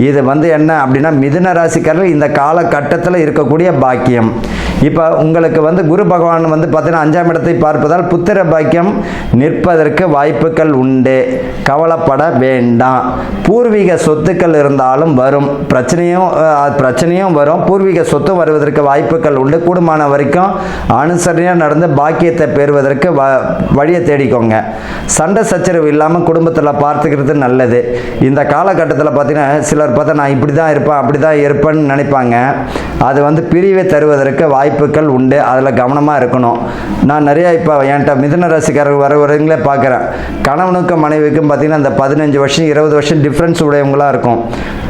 இது வந்து என்ன அப்படின்னா மிதுன ராசிக்காரர்கள் இந்த கால காலகட்டத்தில் இருக்கக்கூடிய பாக்கியம். இப்போ உங்களுக்கு வந்து குரு பகவான் வந்து பார்த்தீங்கன்னா 5ஆம் இடத்தை பார்ப்பதால் புத்திர பாக்கியம் நிற்பதற்கு வாய்ப்புகள் உண்டு. கவலைப்பட வேண்டாம். பூர்வீக சொத்துக்கள் இருந்தாலும் வரும், பிரச்சனையும் வரும். பூர்வீக சொத்து வருவதற்கு வாய்ப்புகள் உண்டு. கூடுமான வரைக்கும் அனுசரணையாக நடந்து பாக்கியத்தை பெறுவதற்கு வழியை தேடிக்கோங்க. சண்டை சச்சரவு இல்லாமல் குடும்பத்தில் பார்த்துக்கிறது நல்லது. இந்த காலகட்டத்தில் பார்த்தீங்கன்னா சிலர் பார்த்தா நான் இப்படி தான் இருப்பேன் அப்படி தான் இருப்பேன்னு நினைப்பாங்க. அது வந்து பிரிவை தருவதற்கு வாய்ப்புகள் உண்டு. அதில் கவனமாக இருக்கணும். நான் நிறையா இப்போ என்கிட்ட மிதுன ராசிக்காரர்கள் வரவங்களே பார்க்குறேன். கணவனுக்கும் மனைவிக்கும் பார்த்தீங்கன்னா இந்த 15 வருஷம் 20 வருஷம் டிஃப்ரென்ஸ் உடையவங்களாக இருக்கும்.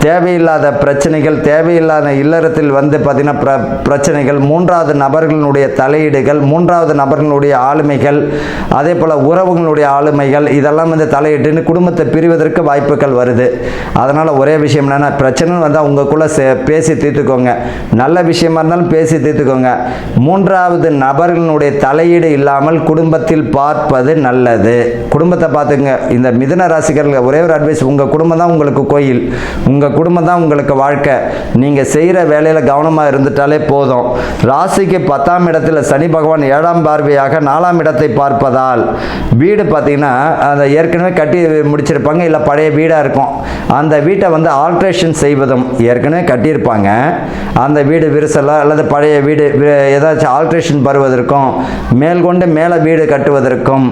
தேவையில்லாத பிரச்சனைகள், தேவையில்லாத இல்லறத்தில் வந்து பார்த்தீங்கன்னா பிரச்சனைகள், 3வது நபர்களுடைய தலையீடுகள், 3வது நபர்களுடைய ஆளுமைகள், அதே போல் உறவுகளுடைய ஆளுமைகள், இதெல்லாம் வந்து தலையிட்டுன்னு குடும்பத்தை பிரிவதற்கு வாய்ப்புகள் வருது. அதனால் ஒரே விஷயம் என்னென்னா, பிரச்சனை வந்தால் உங்களுக்குள்ளே பேசி தீர்த்துக்கோங்க. நல்ல விஷயமா இருந்தாலும் பேசி தீர்த்துக்கோங்க. 3வது நபர்களுடைய தலையீடு இல்லாமல் குடும்பத்தில் பார்ப்பது நல்லது. குடும்பத்தை பார்த்துங்க. இந்த மிதுன ராசிக்காரர்கள் ஒரே ஒரு அட்வைஸ், உங்கள் குடும்பம் தான் உங்களுக்கு கோயில், உங்கள் குடும்பம் தான் உங்களுக்கு வாழ்க்கை. நீங்கள் செய்கிற வேலையில் கவனமாக இருந்துட்டாலே போதும். ராசிக்கு 10ஆம் இடத்துல சனி பகவான் 7ஆம் பார்வையாக 4ஆம் இடத்தை பார்ப்பதால் வீடு பார்த்தீங்கன்னா அதை ஏற்கனவே கட்டி முடிச்சிருப்பாங்க, இல்லை பழைய வீடாக இருக்கும். அந்த வீட்டை வந்து ஆல்ட்ரேஷன் செய்வதும், ஏற்கனவே கட்டியிருப்பாங்க அந்த வீடு விரிசலா அல்லது பழைய வீடு ஏதாச்சும் ஆல்ட்ரேஷன் வருவதற்கும் மேல்கொண்டு மேலே வீடு கட்டுவதற்கும்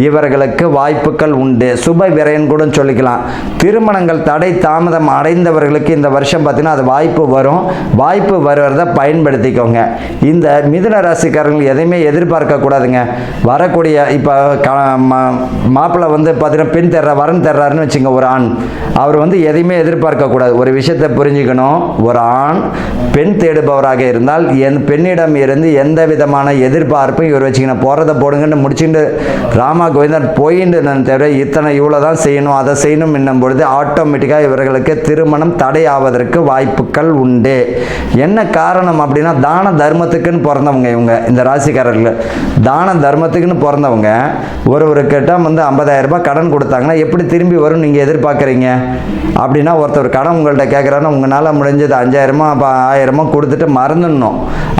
இவர்களுக்கு வாய்ப்புகள் உண்டு. சுப விரயன் கூட சொல்லிக்கலாம். திருமணங்கள் தடை தாமதம் அடைந்தவர்களுக்கு இந்த வருஷம் பார்த்தீங்கன்னா அது வாய்ப்பு வரும். வாய்ப்பு வருவதை பயன்படுத்திக்கோங்க. இந்த மிதுன ராசிக்காரர்கள் எதையுமே எதிர்பார்க்க கூடாதுங்க. வரக்கூடிய இப்போ மாப்பிள்ளை வந்து பார்த்தீங்கன்னா பெண் தர்ற வரன் தர்றாருன்னு வச்சுங்க, ஒரு ஆண், அவர் வந்து எதையுமே எதிர்பார்க்க கூடாது. ஒரு விஷயத்தை புரிஞ்சுக்கணும். ஒரு ஆண் பெண் தேடுபவராக இருந்தால் பெண்ணிடம் இருந்து எந்த விதமான எதிர்பார்ப்பும் இவர் வச்சுக்கணும். போகிறத போடுங்கன்னு முடிச்சுட்டு ராமா கோவிந்தன் போயின்னு தவிர இத்தனை இவ்வளோ தான் செய்யணும் அதை செய்யணும் என்னும் பொழுது ஆட்டோமேட்டிக்காக இவர்களுக்கு திருமணம் தடையாவதற்கு வாய்ப்புகள் உண்டு. என்ன காரணம் அப்படின்னா, தான தர்மத்துக்குன்னு பிறந்தவங்க இவங்க. இந்த ராசிக்காரர்கள் தான தர்மத்துக்குன்னு பிறந்தவங்க. ஒருவருக்கிட்ட வந்து 50,000 ரூபாய் கடன் கொடுத்தாங்கன்னா எப்படி திரும்பி வரும் நீங்கள் எதிர்பார்க்குறீங்க? அப்படின்னா ஒருத்தர் கடன் உங்கள்கிட்ட கேட்குறாருன்னா உங்களால் முடிஞ்சது 5,000 1000 கொடுத்துட்டு மறந்துடணும்.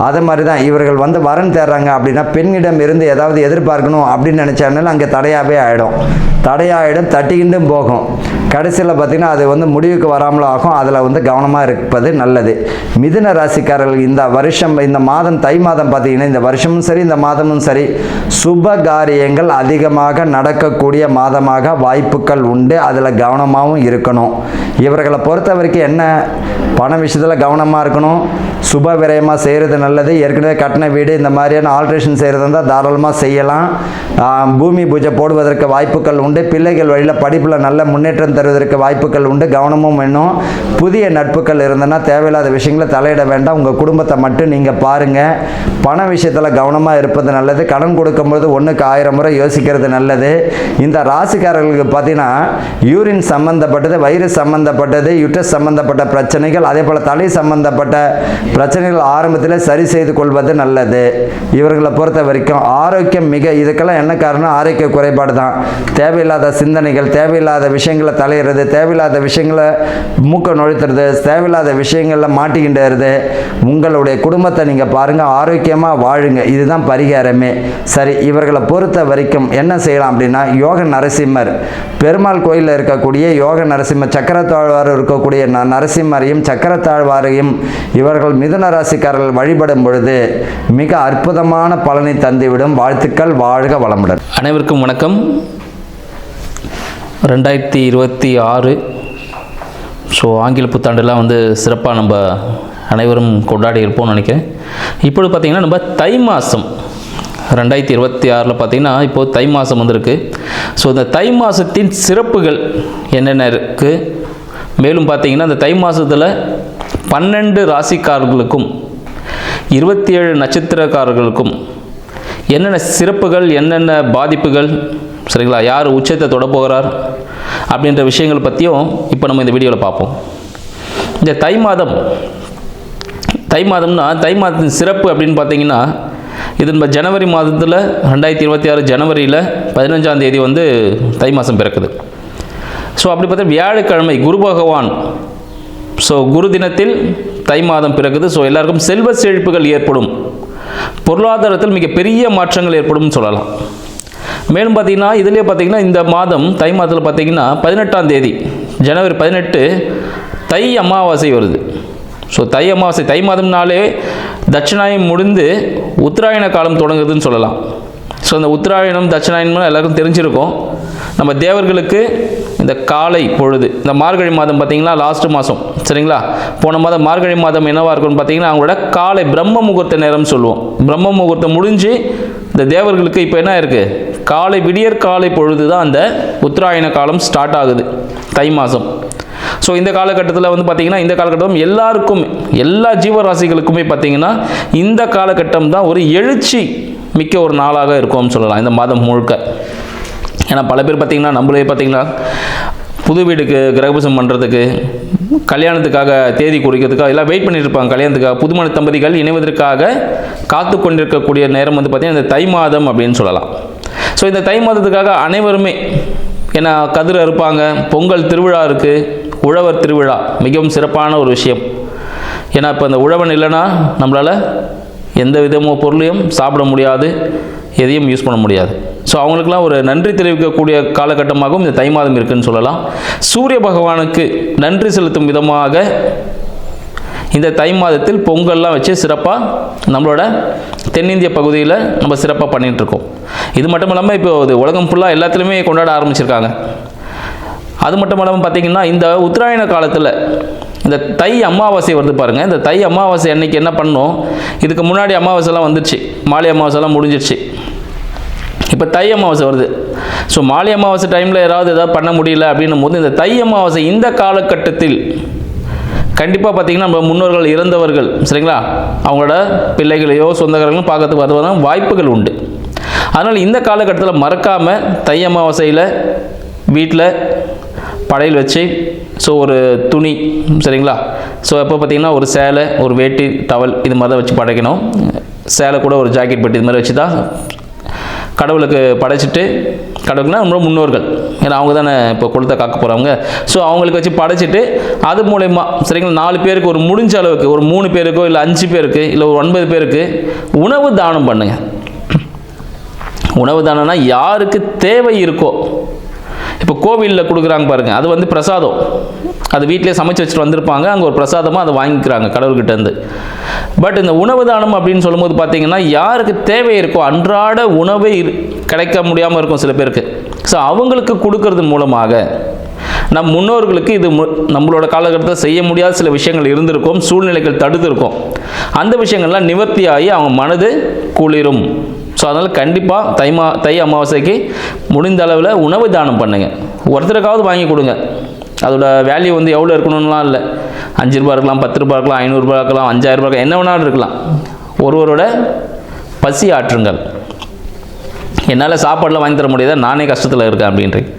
அது மாதிரி தான் இவர்கள் வந்து வரன் தேடுறாங்க அப்படின்னா பெண்ணிடம் இருந்து ஏதாவது எதிர்பார்க்கணும் அப்படின்னு நினச்சாலும் அங்கே தடையாகவே ஆகிடும். தட்டிக்கிண்டும் போகும். கடைசியில் பார்த்திங்கன்னா அது வந்து முடிவுக்கு வராமலும் ஆகும். அதில் வந்து கவனமாக இருப்பது நல்லது. மிதுன ராசிக்காரர்கள் இந்த வருஷம், இந்த மாதம், தை மாதம் பார்த்திங்கன்னா இந்த வருஷமும் சரி இந்த மாதமும் சரி சுப காரியங்கள் அதிகமாக நடக்கக்கூடிய மாதமாக வாய்ப்புகள் உண்டு. அதில் கவனமாகவும் இருக்கணும். இவர்களை பொறுத்த வரைக்கும் என்ன, பண விஷயத்தில் கவனமாக இருக்கணும். சுப விரயமாக செய்கிறது நல்லது. ஏற்கனவே கட்டின வீடு இந்த மாதிரியான ஆல்ட்ரேஷன் செய்கிறது இருந்தால் தாராளமாக செய்யலாம். பூமி பூஜை போடுவதற்கு வாய்ப்புகள் உண்டு. பிள்ளைகள் வழியில் படிப்பில் நல்ல முன்னேற்றம் தருவதற்கு வாய்ப்புகள் உண்டு. கவனமும் வேணும். புதிய நட்புகள் இருந்ததுன்னா தேவையில்லாத விஷயங்களை தலையிட வேண்டாம். உங்கள் குடும்பத்தை மட்டும் நீங்கள் பாருங்கள். பண விஷயத்தில் கவனமாக இருப்பது நல்லது. கடன் கொடுக்கும்போது 1க்கு 1000 முறை யோசிக்கிறது நல்லது. இந்த ராசிக்காரர்களுக்கு பார்த்தீங்கன்னா யூரின் சம்பந்தப்பட்டது, வயிறு சம்பந்தப்பட்டது, யுட்ரஸ் சம்பந்தப்பட்ட பிரச்சனைகள், அதே போல் தலை சம்பந்தப்பட்ட பிரச்சனைகள் ஆரம்பத்தில் சரி செய்து கொள்வது நல்லது. இவர்களை பொறுத்த வரைக்கும் ஆரோக்கியம் இதுக்கெல்லாம் என்ன காரணம்? ஆரோக்கிய குறைபாடு தான். தேவையில்லாத சிந்தனைகள், தேவையில்லாத விஷயங்களை தலையிடுறது, தேவையில்லாத விஷயங்களை மூக்க நுழைத்துறது, தேவையில்லாத விஷயங்களில் மாட்டிக்கின்றது. உங்களுடைய குடும்பத்தை நீங்கள் பாருங்கள், ஆரோக்கியமாக வாழுங்க. இதுதான் பரிகாரமே. சரி, இவர்களை பொறுத்த வரைக்கும் என்ன செய்யலாம் அப்படின்னா, யோக நரசிம்மர், பெருமாள் கோயிலில் இருக்கக்கூடிய யோக நரசிம்மர், சக்கரத்தாழ்வார் இருக்கக்கூடிய நரசிம்மரையும் சக்கரத்தாழ்வாரையும் இவர்கள் மிதுன ராசிக்காரர்கள் வழிபடும் பொழுது மிக அற்புதமான பலனை தந்துவிடும். வாழ்த்துக்கள். வாழ்க வளமுடன். அனைவருக்கும் வணக்கம். 2026 ஸோ ஆங்கில புத்தாண்டுலாம் வந்து சிறப்பாக நம்ம அனைவரும் கொண்டாடி இருப்போம்னு நினைக்கிறேன். இப்பொழுது பார்த்திங்கன்னா நம்ம தை மாதம் 2026 பார்த்திங்கன்னா இப்போது தை மாதம் வந்திருக்கு. ஸோ இந்த தை மாதத்தின் சிறப்புகள் என்னென்ன இருக்குது, மேலும் பார்த்திங்கன்னா இந்த தை மாதத்தில் 12 ராசிக்காரர்களுக்கும் 27 நட்சத்திரக்காரர்களுக்கும் என்னென்ன சிறப்புகள், என்னென்ன பாதிப்புகள், சரிங்களா, யார் உச்சத்தை தொட போகிறார் அப்படின்ற விஷயங்கள் பற்றியும் இப்போ நம்ம இந்த வீடியோவில் பார்ப்போம். இந்த தை மாதம்னா தை மாதத்தின் சிறப்பு அப்படின்னு பார்த்தீங்கன்னா, இது நம்ம ஜனவரி மாதத்தில் 2026 ஜனவரியில் 15ஆம் தேதி வந்து தை மாதம் பிறக்குது. ஸோ அப்படி பார்த்தா வியாழக்கிழமை குரு பகவான், ஸோ குரு தினத்தில் தை மாதம் பிறகுது. ஸோ எல்லாருக்கும் செல்வ செழிப்புகள் ஏற்படும், பொருளாதாரத்தில் மிகப்பெரிய மாற்றங்கள் ஏற்படும் சொல்லலாம். மேலும் பார்த்தீங்கன்னா இதுலேயே பார்த்தீங்கன்னா இந்த மாதம் தை மாதத்தில் பார்த்தீங்கன்னா 18ஆம் தேதி ஜனவரி 18 தை அமாவாசை வருது. ஸோ தை அமாவாசை, தை மாதம்னாலே தட்சிணாயனம் முடிந்து உத்தராயண காலம் தொடங்குதுன்னு சொல்லலாம். ஸோ அந்த உத்தராயணம் தட்சிணாயனம் எல்லாருக்கும் தெரிஞ்சிருக்கும். நம்ம தேவர்களுக்கு இந்த காலை பொழுது, இந்த மார்கழி மாதம் பார்த்தீங்கன்னா லாஸ்ட் மாதம் சரிங்களா, போன மாதம் மார்கழி மாதம் என்னவாக இருக்கும்னு பார்த்தீங்கன்னா அவங்களோட காலை பிரம்ம முகூர்த்த நேரம் சொல்லுவோம். பிரம்ம முகூர்த்தம் முடிஞ்சு இந்த தேவர்களுக்கு இப்போ என்ன இருக்குது, காலை விடியற் காலை பொழுது தான் அந்த உத்தராயண காலம் ஸ்டார்ட் ஆகுது தை மாதம். ஸோ இந்த காலகட்டத்தில் வந்து பார்த்திங்கன்னா இந்த காலகட்டம் எல்லாருக்கும், எல்லா ஜீவராசிகளுக்குமே பார்த்திங்கன்னா இந்த காலகட்டம் தான் ஒரு எழுச்சி மிக்க ஒரு நாளாக இருக்கும்னு சொல்லலாம் இந்த மாதம் முழுக்க. ஏன்னா பல பேர் பார்த்திங்கன்னா நம்மளே பார்த்திங்கன்னா புது வீடுக்கு கிரகபிரவேசம் பண்ணுறதுக்கு, கல்யாணத்துக்காக தேதி குறிக்கிறதுக்காக எல்லாம் வெயிட் பண்ணிட்டு இருப்பாங்க. கல்யாணத்துக்காக புதுமண தம்பதிகள் இணைவதற்காக காத்து கொண்டிருக்கக்கூடிய நேரம் வந்து பார்த்திங்கன்னா இந்த தை மாதம் அப்படின்னு சொல்லலாம். ஸோ இந்த தை மாதத்துக்காக அனைவருமே ஏன்னா கதிர் அறுப்பாங்க, பொங்கல் திருவிழா இருக்குது, உழவர் திருவிழா மிகவும் சிறப்பான ஒரு விஷயம். ஏன்னா இப்போ இந்த உழவன் இல்லைன்னா நம்மளால் எந்த விதமோ பொருளையும் சாப்பிட முடியாது, எதையும் யூஸ் பண்ண முடியாது. ஸோ அவங்களுக்கெல்லாம் ஒரு நன்றி தெரிவிக்கக்கூடிய காலகட்டமாகவும் இந்த தை மாதம் இருக்குதுன்னு சொல்லலாம். சூரிய பகவானுக்கு நன்றி செலுத்தும் விதமாக இந்த தை மாதத்தில் பொங்கல்லாம் வச்சு சிறப்பாக நம்மளோட தென்னிந்திய பகுதியில் நம்ம சிறப்பாக பண்ணிகிட்ருக்கோம். இது மட்டும் இல்லாமல் இப்போ இது உலகம் ஃபுல்லாக எல்லாத்துலேயுமே கொண்டாட ஆரம்பிச்சிருக்காங்க. அது மட்டும் இல்லாமல் பார்த்திங்கன்னா இந்த உத்தராயண காலத்தில் இந்த தை அமாவாசை வருது பாருங்கள். இந்த தை அமாவாசை அன்னைக்கு என்ன பண்ணோம், இதுக்கு முன்னாடி அமாவாசைலாம் வந்துடுச்சு, மாலை அமாவாசைலாம் முடிஞ்சிடுச்சு. இப்போ தை அமாவாசை வருது. ஸோ மாலை அமாவாசை டைமில் ஏதாவது பண்ண முடியல அப்படின்னும் போது இந்த தை அமாவாசை இந்த காலகட்டத்தில் கண்டிப்பாக பார்த்திங்கன்னா நம்ம முன்னோர்கள் இறந்தவர்கள் சரிங்களா, அவங்களோட பிள்ளைகளையோ சொந்தக்காரங்களும் பார்க்கறதுக்கு வருவதான வாய்ப்புகள் உண்டு. அதனால் இந்த காலகட்டத்தில் மறக்காமல் தை அமாவாசையில் வீட்டில் படையல் வச்சு, ஸோ ஒரு துணி சரிங்களா, ஸோ எப்போ பார்த்திங்கன்னா ஒரு சேலை, ஒரு வேட்டி, டவல் இது மாதிரி தான் வச்சு படைக்கணும். சேலை கூட ஒரு ஜாக்கெட் பெட்டி இது மாதிரி வச்சு தான் கடவுளுக்கு படைச்சிட்டு, கடவுளுக்குனா நம்மளோட முன்னோர்கள், ஏன்னா அவங்க தானே இப்போ கொடுத்த காக்க போகிறவங்க. ஸோ அவங்களுக்கு வச்சு படைச்சிட்டு அது மூலயமா சரிங்களா 4 பேருக்கு ஒரு முடிஞ்ச அளவுக்கு ஒரு 3 பேருக்கோ இல்லை 5 பேருக்கு இல்லை ஒரு 9 பேருக்கு உணவு தானம் பண்ணுங்கள். உணவு தானம்னா யாருக்கு தேவை இருக்கோ, இப்போ கோவிலில் கொடுக்குறாங்க பாருங்கள், அது வந்து பிரசாதம், அது வீட்டிலே சமைச்சு வச்சுட்டு வந்திருப்பாங்க, அங்கே ஒரு பிரசாதமாக அதை வாங்கிக்கிறாங்க கடவுள்கிட்டேருந்து. பட் இந்த உணவு தானம் அப்படின்னு சொல்லும்போது பார்த்தீங்கன்னா யாருக்கு தேவை இருக்கோ, அன்றாட உணவே கிடைக்க முடியாமல் இருக்கும் சில பேருக்கு. ஸோ அவங்களுக்கு கொடுக்கறது மூலமாக நம் முன்னோர்களுக்கு இது நம்மளோட காலகட்டத்தில் செய்ய முடியாத சில விஷயங்கள் இருந்திருக்கும், சூழ்நிலைகள் தடுத்திருக்கும், அந்த விஷயங்கள்லாம் நிவர்த்தியாகி அவங்க மனது குளிரும். ஸோ அதனால் கண்டிப்பாக தை அமாவாசைக்கு முடிந்த அளவில் உணவு தானம் பண்ணுங்கள். ஒருத்தருக்காவது வாங்கி கொடுங்க. அதோட வேல்யூ வந்து எவ்வளோ இருக்கணும்லாம் இல்லை, 5 ரூபா இருக்கலாம், 10 ரூபா இருக்கலாம், 500 ரூபா இருக்கலாம், 5000 ரூபா இருக்கலாம், என்ன வேணாலும் இருக்கலாம். ஒருவரோட பசி ஆற்றுங்கள். என்னால் சாப்பாடெலாம் வாங்கி தர முடியாத, நானே கஷ்டத்தில் இருக்கேன் அப்படின்றீங்க,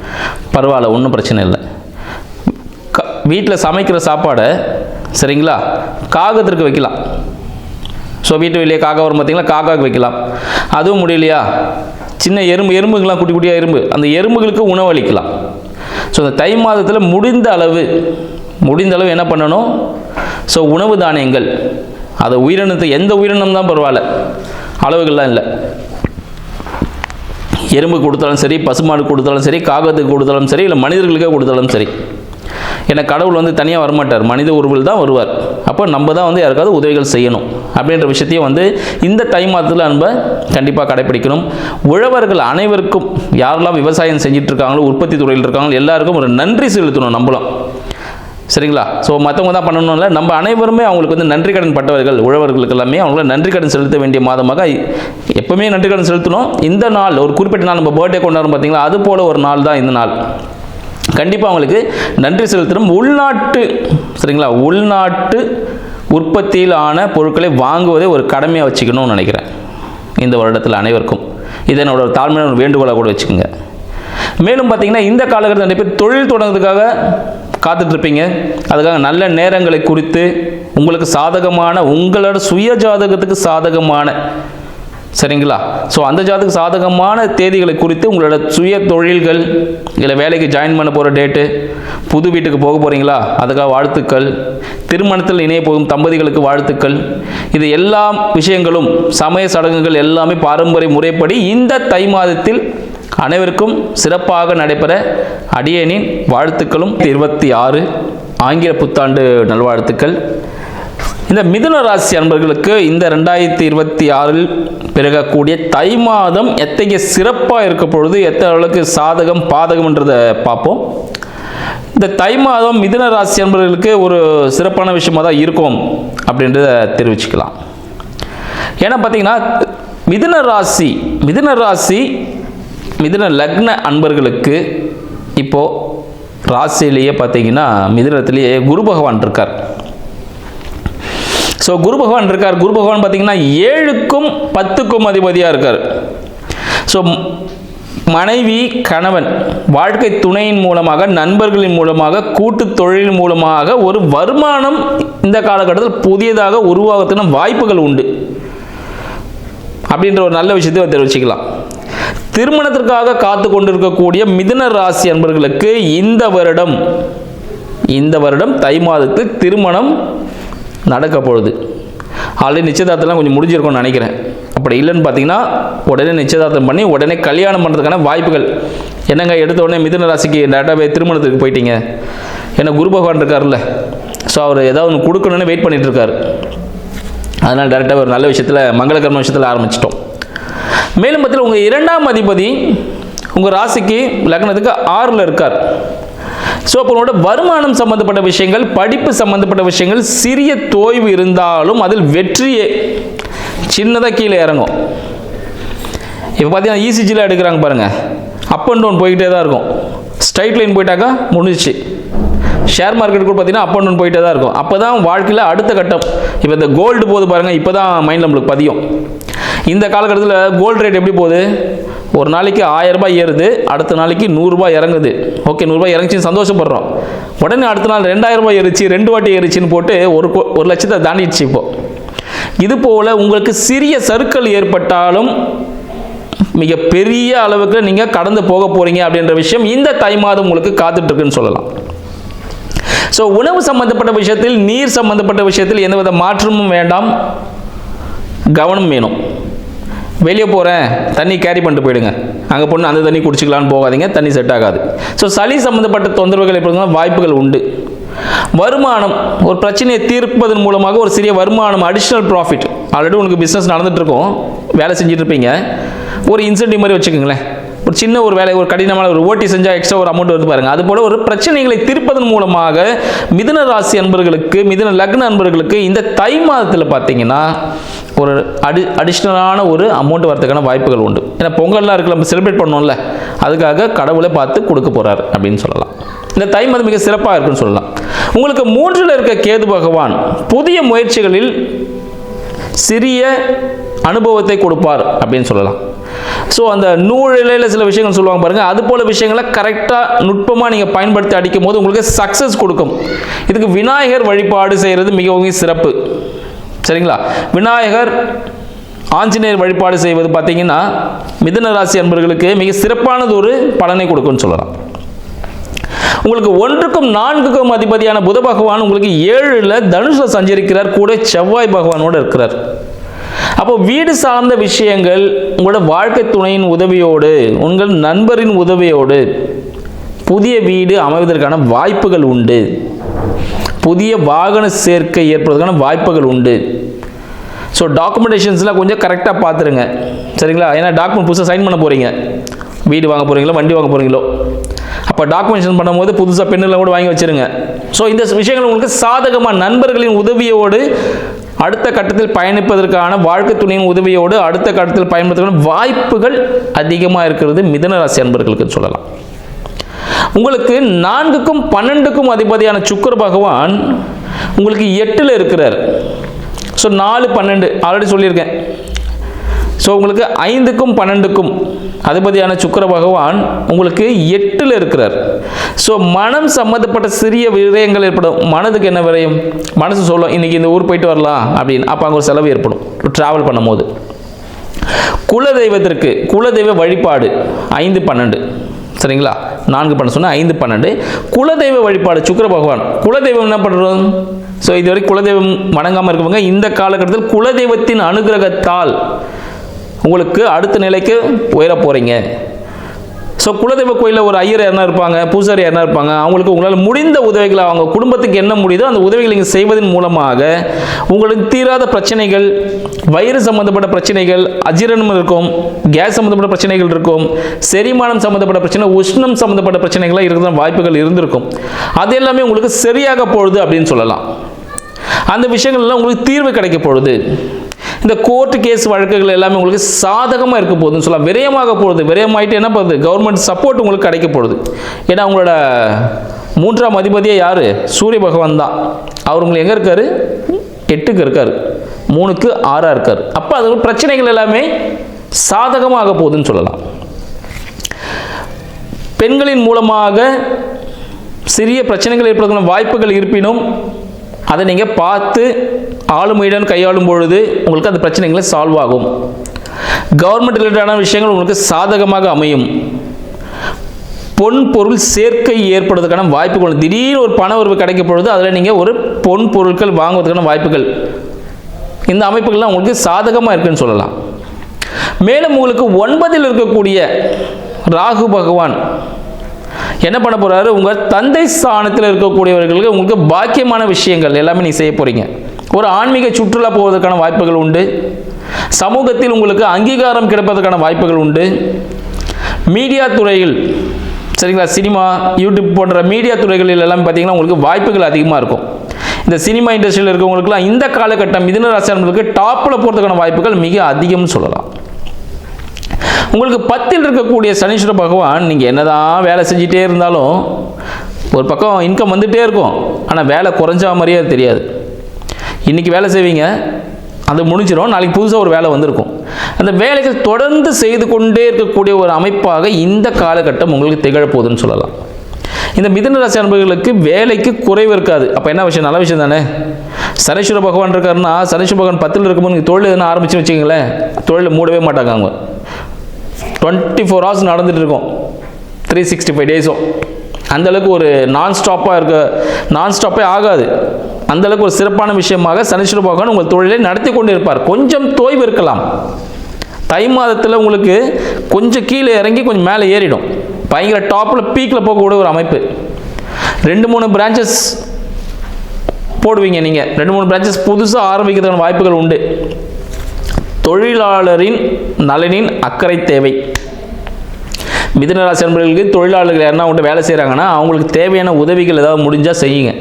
பரவாயில்ல, ஒன்றும் பிரச்சனை இல்லை. வீட்டில் சமைக்கிற சாப்பாடை சரிங்களா காகத்திற்கு வைக்கலாம். ஸோ வீட்டு வெளியே காக்கா வரும் பார்த்தீங்களா, காக்காவுக்கு வைக்கலாம். அதுவும் முடியலையா, சின்ன எறும்புகள்லாம் குட்டி குட்டியாக அந்த எறும்புகளுக்கு உணவளிக்கலாம். ஸோ இந்த தை மாதத்தில் முடிந்த அளவு என்ன பண்ணணும், ஸோ உணவு தானியங்கள், அதை உயிரினத்தை எந்த உயிரினம் தான் பரவாயில்ல, அளவுகள்லாம் இல்லை, எறும்பு கொடுத்தாலும் சரி, பசுமாடு கொடுத்தாலும் சரி, காகத்துக்கு கொடுத்தாலும் சரி, இல்லை மனிதர்களுக்கே கொடுத்தாலும் சரி. ஏன்னா கடவுள் வந்து தனியாக வரமாட்டார், மனித உருவில் தான் வருவார். அப்போ நம்ம தான் வந்து யாருக்காவது உதவிகள் செய்யணும் அப்படின்ற விஷயத்தையும் வந்து இந்த தை மாதத்தில் நம்ம கண்டிப்பாக கடைப்பிடிக்கணும். உழவர்கள் அனைவருக்கும், யாரெல்லாம் விவசாயம் செஞ்சிட்ருக்காங்களோ, உற்பத்தி துறையில் இருக்காங்களோ, எல்லாருக்கும் ஒரு நன்றி செலுத்தணும் நம்மளும் சரிங்களா. ஸோ மற்றவங்க தான் பண்ணணும்ல, நம்ம அனைவருமே அவங்களுக்கு வந்து நன்றி கடன் பட்டவர்கள். உழவர்களுக்கு எல்லாமே அவங்கள நன்றி கடன் செலுத்த வேண்டிய மாதமாக எப்பவுமே நன்றி கடன் செலுத்தணும். இந்த நாள் ஒரு குறிப்பிட்ட நாள், நம்ம பர்த்டே கொண்டாடுறோம் பார்த்தீங்களா, அது போல் ஒரு நாள் தான் இந்த நாள். கண்டிப்பாக அவங்களுக்கு நன்றி செலுத்தணும். உள்நாட்டு சரிங்களா, உள்நாட்டு உற்பத்தியில் ஆன பொருட்களை வாங்குவதை ஒரு கடமையாக வச்சுக்கணும்னு நினைக்கிறேன் இந்த வருடத்தில் அனைவருக்கும். இதை என்னோட ஒரு தாழ்மையான ஒரு வேண்டுகோளாக கூட வச்சுக்கோங்க. மேலும் பார்த்தீங்கன்னா இந்த காலகட்டத்தில் நிறைய பேர் தொழில் தொடங்குறதுக்காக காத்துட்ருப்பீங்க. அதுக்காக நல்ல நேரங்களை குறித்து உங்களுக்கு சாதகமான, உங்களோட சுய ஜாதகத்துக்கு சாதகமான சரிங்களா? ஸோ அந்த ஜாதகம் சாதகமான தேதிகளை குறித்து உங்களோட சுய தொழில்கள், இல்லை வேலைக்கு ஜாயின் பண்ண போகிற டேட்டு, புது வீட்டுக்கு போக போகிறீங்களா அதுக்காக வாழ்த்துக்கள், திருமணத்தில் இணைய போகும் தம்பதிகளுக்கு வாழ்த்துக்கள், இது எல்லா விஷயங்களும் சமய சடங்குகள் எல்லாமே பாரம்பரிய முறைப்படி இந்த தை மாதத்தில் அனைவருக்கும் சிறப்பாக நடைபெற அடியேனின் வாழ்த்துக்களும் 26 ஆங்கில புத்தாண்டு நல்வாழ்த்துக்கள். இந்த மிதுன ராசி அன்பர்களுக்கு இந்த 2026 பிறகக்கூடிய தை மாதம் எத்தகைய சிறப்பாக இருக்க பொழுது எத்தனை அளவுக்கு சாதகம் பாதகம்ன்றதை பார்ப்போம். இந்த தை மாதம் மிதுன ராசி அன்பர்களுக்கு ஒரு சிறப்பான விஷயமாக தான் இருக்கும் அப்படின்றத தெரிவிச்சுக்கலாம். ஏன்னா பார்த்தீங்கன்னா மிதுன ராசி மிதுன லக்ன அன்பர்களுக்கு இப்போது ராசியிலேயே பார்த்தீங்கன்னா மிதுனத்திலேயே குரு பகவான் இருக்கார். ஸோ குரு பகவான் பார்த்தீங்கன்னா 7க்கும் 10க்கும் அதிபதியாக இருக்கார். ஸோ மனைவி, கணவன், வாழ்க்கை துணையின் மூலமாக, நண்பர்களின் மூலமாக, கூட்டு தொழில் மூலமாக ஒரு வருமானம் இந்த காலகட்டத்தில் புதியதாக உருவாகத்தின வாய்ப்புகள் உண்டு அப்படின்ற ஒரு நல்ல விஷயத்தை தெரிவிச்சுக்கலாம். திருமணத்திற்காக காத்து கொண்டிருக்கக்கூடிய மிதுன ராசி அன்பர்களுக்கு இந்த வருடம் தை மாதத்தில் திருமணம் நடக்க பொழுது ஆல்ரெடி நிச்சயதார்த்தம்லாம் கொஞ்சம் முடிஞ்சிருக்கும்னு நினைக்கிறேன். அப்படி இல்லைன்னு பார்த்தீங்கன்னா உடனே நிச்சயதார்த்தம் பண்ணி உடனே கல்யாணம் பண்ணுறதுக்கான வாய்ப்புகள். என்னங்க எடுத்த உடனே மிதுன ராசிக்கு டேட்டாவே திருமணத்துக்கு போயிட்டீங்க? ஏன்னா குரு பகவான் இருக்கார்ல, ஸோ அவர் ஏதாவது ஒன்று கொடுக்கணுன்னு வெயிட் பண்ணிட்டு இருக்காரு. அதனால் டேரெக்டாக ஒரு நல்ல விஷயத்தில் மங்களகரமான விஷயத்தில் ஆரம்பிச்சிட்டோம். மேலும் பார்த்தீங்கன்னா உங்கள் 2ஆம் அதிபதி உங்கள் ராசிக்கு லக்னத்துக்கு 6ல் இருக்கார். ஸோ அப்போ உங்களோட வருமானம் சம்மந்தப்பட்ட விஷயங்கள், படிப்பு சம்மந்தப்பட்ட விஷயங்கள் சிறிய தோய்வு இருந்தாலும் அதில் வெற்றியே சின்னதாக கீழே இறங்கும். இப்போ பார்த்தீங்கன்னா இசிஜியில் எடுக்கிறாங்க பாருங்கள், அப் அண்ட் டவுன் போய்கிட்டே தான் இருக்கும். ஸ்ட்ரைட் லைன் போயிட்டாக்கா முடிஞ்சிச்சு. ஷேர் மார்க்கெட் கூட பார்த்தீங்கன்னா அப் அண்ட் டவுன் போயிட்டே தான் இருக்கும். அப்போ தான் வாழ்க்கையில் அடுத்த கட்டம். இப்போ இந்த கோல்டு போது பாருங்கள், இப்போ தான் மைண்ட் நம்மளுக்கு பதியும். இந்த காலகட்டத்தில் கோல்டு ரேட் எப்படி போகுது? ஒரு நாளைக்கு 1000 ரூபாய் ஏறுது, அடுத்த நாளைக்கு 100 ரூபாய் இறங்குது. ஓகே, 100 ரூபாய் இறங்கிச்சின்னு சந்தோஷப்படுறோம். உடனே அடுத்த நாள் 2000 ரூபாய் ஏறிச்சு, 2 வாட்டி ஏறிச்சின்னு போட்டு 1 லட்சத்தை தாண்டிடுச்சு. இப்போ இது போல் உங்களுக்கு சிறிய சறுக்கல் ஏற்பட்டாலும் மிக பெரிய அளவுக்கு நீங்கள் கடந்து போக போகிறீங்க அப்படின்ற விஷயம் இந்த தை மாதம் உங்களுக்கு காத்துட்ருக்குன்னு சொல்லலாம். ஸோ உணவு சம்பந்தப்பட்ட விஷயத்தில், நீர் சம்பந்தப்பட்ட விஷயத்தில் எந்தவித மாற்றமும் வேண்டாம், கவனம் வேணும். வெளியே போகிறேன், தண்ணி கேரி பண்ணிட்டு போயிடுங்க, அங்கே பொண்ணு அந்த தண்ணி குடிச்சிக்கலான்னு போகாதீங்க, தண்ணி செட் ஆகாது. ஸோ சளி சம்மந்தப்பட்ட தொந்தரவுகள் எப்படி வாய்ப்புகள் உண்டு. வருமானம், ஒரு பிரச்சனையை தீர்ப்பதன் மூலமாக ஒரு சிறிய வருமானம், அடிஷ்னல் ப்ராஃபிட். ஆல்ரெடி உங்களுக்கு பிஸ்னஸ் நடந்துகிட்ருக்கோம், வேலை செஞ்சுட்டு இருப்பீங்க, ஒரு இன்சென்டிவ் மாதிரி வச்சுக்கோங்களேன். ஒரு சின்ன ஒரு வேலை, ஒரு கடினமான ஒரு ஓட்டி செஞ்சால் எக்ஸ்ட்ரா ஒரு அமௌண்ட் வருது பாருங்கள். அதுபோல் ஒரு பிரச்சனைகளை தீர்ப்பதன் மூலமாக மிதுன ராசி அன்பர்களுக்கு, மிதுன லக்ன அன்பர்களுக்கு இந்த தை மாதத்தில் பார்த்தீங்கன்னா ஒரு அடிஷ்னலான ஒரு அமௌண்ட் வரதுக்கான வாய்ப்புகள் உண்டு. ஏன்னா பொங்கல்லாம் இருக்கு, நம்ம செலிப்ரேட் பண்ணோம்ல, அதுக்காக கடவுளை பார்த்து கொடுக்க போகிறார் அப்படின்னு சொல்லலாம். இந்த தை மாதம் மிக சிறப்பாக இருக்குன்னு சொல்லலாம். உங்களுக்கு 3ல் இருக்க கேது பகவான் புதிய முயற்சிகளில் சிறிய அனுபவத்தை கொடுப்பார் அப்படின்னு சொல்லலாம். ஸோ அந்த நூலில் சில விஷயங்கள் சொல்லுவாங்க பாருங்கள், அது போல் விஷயங்களை கரெக்டாக நுட்பமாக நீங்கள் பயன்படுத்தி அடிக்கும் போது உங்களுக்கு சக்ஸஸ் கொடுக்கும். இதுக்கு விநாயகர் வழிபாடு செய்கிறது மிகவும் சிறப்பு. சரிங்களா? விநாயகர், ஆஞ்சநேயர் வழிபாடு செய்வது பார்த்தீங்கன்னா மிதுன ராசி அன்பர்களுக்கு மிக சிறப்பானது ஒரு பலனை கொடுக்கும்னு சொல்லலாம். உங்களுக்கு 1க்கும் 4க்கும் அதிபதியான புத பகவான் உங்களுக்கு 7ல் தனுஷில் சஞ்சரிக்கிறார், கூட செவ்வாய் பகவானோடு இருக்கிறார். அப்போ வீடு சார்ந்த விஷயங்கள் உங்களோட வாழ்க்கை துணையின் உதவியோடு, உங்கள் நண்பரின் உதவியோடு புதிய வீடு அமைவதற்கான வாய்ப்புகள் உண்டு. புதிய வாகன சேர்க்கை ஏற்படுவதற்கான வாய்ப்புகள் உண்டு. ஸோ டாக்குமெண்டேஷன்ஸ்லாம் கொஞ்சம் கரெக்டாக பார்த்துருங்க. சரிங்களா? ஏன்னா டாக்குமெண்ட் புதுசாக சைன் பண்ண போகிறீங்க, வீடு வாங்க போகிறீங்களோ வண்டி வாங்க போகிறீங்களோ, அப்போ டாக்குமெண்டேஷன் பண்ணும்போது புதுசாக பெண்ணில் கூட வாங்கி வச்சுருங்க. ஸோ இந்த விஷயங்கள் உங்களுக்கு சாதகமாக நண்பர்களின் உதவியோடு அடுத்த கட்டத்தில் பயணிப்பதற்கான, வாழ்க்கை துணையின் உதவியோடு அடுத்த கட்டத்தில் பயன்படுத்துவதற்கான வாய்ப்புகள் அதிகமாக இருக்கிறது மிதுன ராசி அன்பர்களுக்கு சொல்லலாம். உங்களுக்கு 4க்கும் 12க்கும் அதிபதியான சுக்கிர பகவான் உங்களுக்கு 8ல் இருக்கிறார். ஸோ 4, 12 ஆல்ரெடி சொல்லியிருக்கேன். ஸோ உங்களுக்கு 5க்கும் 12க்கும் அதிபதியான சுக்கிர பகவான் உங்களுக்கு 8ல் இருக்கிறார். ஸோ மனம் சம்மந்தப்பட்ட சிறிய விரயங்கள் ஏற்படும். மனதுக்கு என்ன விரயம்? மனசு சொல்லும் இன்றைக்கி இந்த ஊர் போயிட்டு வரலாம் அப்படின்னு. அப்போ அங்கே ஒரு செலவு ஏற்படும் ட்ராவல் பண்ணும்போது. குலதெய்வத்திற்கு குலதெய்வ வழிபாடு 5-12 சரிங்களா, 4-12 சொன்னால் 5-12 குலதெய்வ வழிபாடு சுக்கிர பகவான். குலதெய்வம் என்ன பண்ணுறோம்? ஸோ இதுவரை குலதெய்வம் வணங்காமல் இருக்கவங்க இந்த காலகட்டத்தில் குலதெய்வத்தின் அனுகிரகத்தால் உங்களுக்கு அடுத்த நிலைக்கு உயர போகிறீங்க. ஸோ குலதெய்வ கோயிலில் ஒரு ஐயர் யாருனா இருப்பாங்க, பூசாரி யாருனா இருப்பாங்க. அவங்களுக்கு உங்களால் முடிந்த உதவிகளை, அவங்க குடும்பத்துக்கு என்ன முடியுதோ அந்த உதவிகளை நீங்கள் செய்வதன் மூலமாக உங்களுக்கு தீராத பிரச்சனைகள், வயிறு சம்மந்தப்பட்ட பிரச்சனைகள், அஜீரணம் இருக்கும், கேஸ் சம்மந்தப்பட்ட பிரச்சனைகள் இருக்கும், செரிமானம் சம்மந்தப்பட்ட பிரச்சனை, உஷ்ணம் சம்மந்தப்பட்ட பிரச்சனைகள்லாம் இருக்கிற வாய்ப்புகள் இருந்திருக்கும். அது எல்லாமே உங்களுக்கு சரியாக போகுது அப்படின்னு சொல்லலாம். அந்த விஷயங்கள்லாம் உங்களுக்கு தீர்வு கிடைக்க போகுது. இந்த கோர்ட்டு கேஸ் வழக்குகள் எல்லாமே உங்களுக்கு சாதகமாக இருக்க போகுதுன்னு சொல்லலாம். விரயமாக போகுது. விரயமாயிட்டு என்ன பண்ணுது? கவர்மெண்ட் சப்போர்ட் உங்களுக்கு கிடைக்க போகுது. ஏன்னா உங்களோட 3ஆம் அதிபதியே யார்? சூரிய பகவான் தான். அவர் உங்களுக்கு எங்கே இருக்கார்? 8க்கு இருக்கார், 3க்கு 6ஆக இருக்கார். அப்போ அது பிரச்சனைகள் எல்லாமே சாதகமாக போகுதுன்னு சொல்லலாம். பெண்களின் மூலமாக சிறிய பிரச்சனைகள் ஏற்படுத்தும் வாய்ப்புகள் இருப்பினும் அதை நீங்கள் பார்த்து ஆளுமையுடன் கையாளும் பொழுது உங்களுக்கு அந்த பிரச்சனைகளை சால்வ் ஆகும். கவர்மெண்ட் ரிலேட்டடான விஷயங்கள் உங்களுக்கு சாதகமாக அமையும். பொன் பொருள் சேர்க்கை ஏற்படுவதற்கான வாய்ப்புகள், திடீர்னு ஒரு பண உறவு கிடைக்க பொழுது அதில் நீங்கள் ஒரு பொன் பொருட்கள் வாங்குவதற்கான வாய்ப்புகள், இந்த அமைப்புகள்லாம் உங்களுக்கு சாதகமாக இருக்குன்னு சொல்லலாம். மேலும் உங்களுக்கு 9ல் இருக்கக்கூடிய ராகு பகவான் என்ன பண்ண போறாரு? உங்கள் தந்தை ஸ்தானத்தில் இருக்கக்கூடியவர்களுக்கு உங்களுக்கு பாக்கியமான விஷயங்கள் எல்லாமே நீ செய்ய போறீங்க. ஒரு ஆன்மீக சுற்றுலா போவதற்கான வாய்ப்புகள் உண்டு. சமூகத்தில் உங்களுக்கு அங்கீகாரம் கிடைப்பதற்கான வாய்ப்புகள் உண்டு. மீடியா துறையில் சரிங்களா, சினிமா, யூடியூப் போன்ற மீடியா துறைகளில் எல்லாம் பார்த்தீங்கன்னா உங்களுக்கு வாய்ப்புகள் அதிகமாக இருக்கும். இந்த சினிமா இண்டஸ்ட்ரியில் இருக்கவங்களுக்குலாம் இந்த காலகட்டம் மிதுன ராசியாளர்களுக்கு டாப்பில் போகிறதுக்கான வாய்ப்புகள் மிக அதிகம்னு சொல்லலாம். உங்களுக்கு 10ல் இருக்கக்கூடிய சனீஸ்வர பகவான் நீங்கள் என்னதான் வேலை செஞ்சிட்டே இருந்தாலும் ஒரு பக்கம் இன்கம் வந்துகிட்டே இருக்கும், ஆனால் வேலை குறைஞ்ச மாதிரியே தெரியாது. இன்றைக்கி வேலை செய்வீங்க, அது முடிஞ்சிடும், நாளைக்கு புதுசாக ஒரு வேலை வந்திருக்கும். அந்த வேலைகள் தொடர்ந்து செய்து கொண்டே இருக்கக்கூடிய ஒரு அமைப்பாக இந்த காலகட்டம் உங்களுக்கு திகழப்போகுதுன்னு சொல்லலாம். இந்த மிதுன ராசி அன்பர்களுக்கு வேலைக்கு குறைவு இருக்காது. அப்போ என்ன விஷயம்? நல்ல விஷயம் தானே. சனீஸ்வர பகவான் இருக்காருன்னா, சனீஸ்வர பகவான் 10ல் இருக்கும்போது நீங்கள் தொழில் எதுனா ஆரம்பிச்சு வச்சிங்களேன், தொழில் மூடவே மாட்டாங்க. அவங்க 24 hours நடந்துட்டு இருக்கும், 365 days-ம். அந்தளவுக்கு ஒரு நான் ஸ்டாப்பே ஆகாது. அந்தளவுக்கு ஒரு சிறப்பான விஷயமாக சனீஸ்வர பகவான் உங்கள் தொழிலை நடத்தி கொண்டு இருப்பார். கொஞ்சம் தோய்வு இருக்கலாம். தை மாதத்தில் உங்களுக்கு கொஞ்சம் கீழே இறங்கி கொஞ்சம் மேலே ஏறிடும். பயங்கர டாப்பில் பீக்கில் போகக்கூடிய ஒரு அமைப்பு. 2-3 பிரான்ச்சஸ் போடுவீங்க. நீங்கள் 2-3 பிரான்ச்சஸ் புதுசாக ஆரம்பிக்கிறதுக்கான வாய்ப்புகள் உண்டு. தொழிலாளரின் நலனின் அக்கறை தேவை. மிதுன ராசி அன்பர்களுக்கு தொழிலாளர்கள் யாருன்னா அவங்கள்ட்ட வேலை செய்கிறாங்கன்னா அவங்களுக்கு தேவையான உதவிகள் ஏதாவது முடிஞ்சால் செய்யுங்க.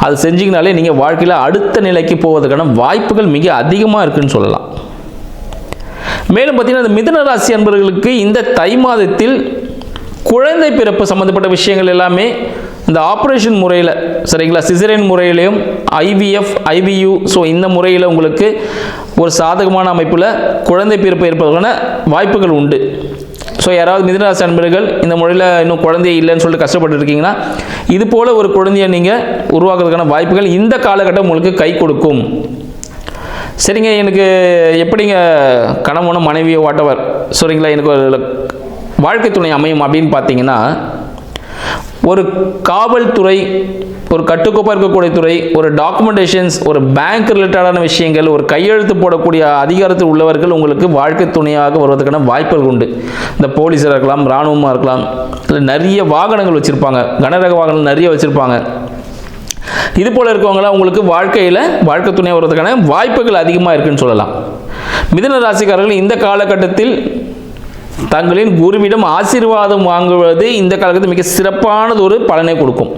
அது செஞ்சிங்கனாலே நீங்கள் வாழ்க்கையில் அடுத்த நிலைக்கு போவதற்கான வாய்ப்புகள் மிக அதிகமாக இருக்குன்னு சொல்லலாம். மேலும் பார்த்தீங்கன்னா இந்த மிதுன ராசி அன்பர்களுக்கு இந்த தை மாதத்தில் குழந்தை பிறப்பு சம்மந்தப்பட்ட விஷயங்கள் எல்லாமே இந்த ஆப்ரேஷன் முறையில் சரிங்களா, சிசேரியன் முறையிலையும் IVF, IVU, ஸோ இந்த முறையில் உங்களுக்கு ஒரு சாதகமான அமைப்பில் குழந்தை பிறப்பு ஏற்பதற்கான வாய்ப்புகள் உண்டு. ஸோ யாராவது மிதுன ராசி அன்பர்கள் இந்த முறையில் இன்னும் குழந்தைய இல்லைன்னு சொல்லிட்டு கஷ்டப்பட்டு இருக்கீங்கன்னா இது போல் ஒரு குழந்தையை நீங்கள் உருவாக்குறதுக்கான வாய்ப்புகள் இந்த காலகட்டம் உங்களுக்கு கை கொடுக்கும். சரிங்க, எனக்கு எப்படிங்க கணவனோ மனைவியோ வாட்டவர் சரிங்களா எனக்கு ஒரு வாழ்க்கை துணை அமையும் அப்படின்னு பார்த்தீங்கன்னா, ஒரு காவல்துறை, ஒரு கட்டுக்கோப்பாக இருக்கக்கூடிய துறை, ஒரு டாக்குமெண்டேஷன்ஸ், ஒரு பேங்க் ரிலேட்டடான விஷயங்கள், ஒரு கையெழுத்து போடக்கூடிய அதிகாரத்தில் உள்ளவர்கள் உங்களுக்கு வாழ்க்கை துணையாக வருவதற்கான வாய்ப்புகள் உண்டு. இந்த போலீஸாக இருக்கலாம், இராணுவமாக இருக்கலாம், இல்லை நிறைய வாகனங்கள் வச்சுருப்பாங்க, கனரக வாகனங்கள் நிறைய வச்சுருப்பாங்க. இது போல் இருக்கவங்களாம் உங்களுக்கு வாழ்க்கையில் வாழ்க்கை துணையாக வருவதற்கான வாய்ப்புகள் அதிகமாக இருக்குன்னு சொல்லலாம். மிதுன ராசிக்காரர்கள் இந்த காலகட்டத்தில் தங்களின் குருவிடம் ஆசீர்வாதம் வாங்குவது இந்த காலகட்டத்தில் மிக சிறப்பானது ஒரு பலனை கொடுக்கும்.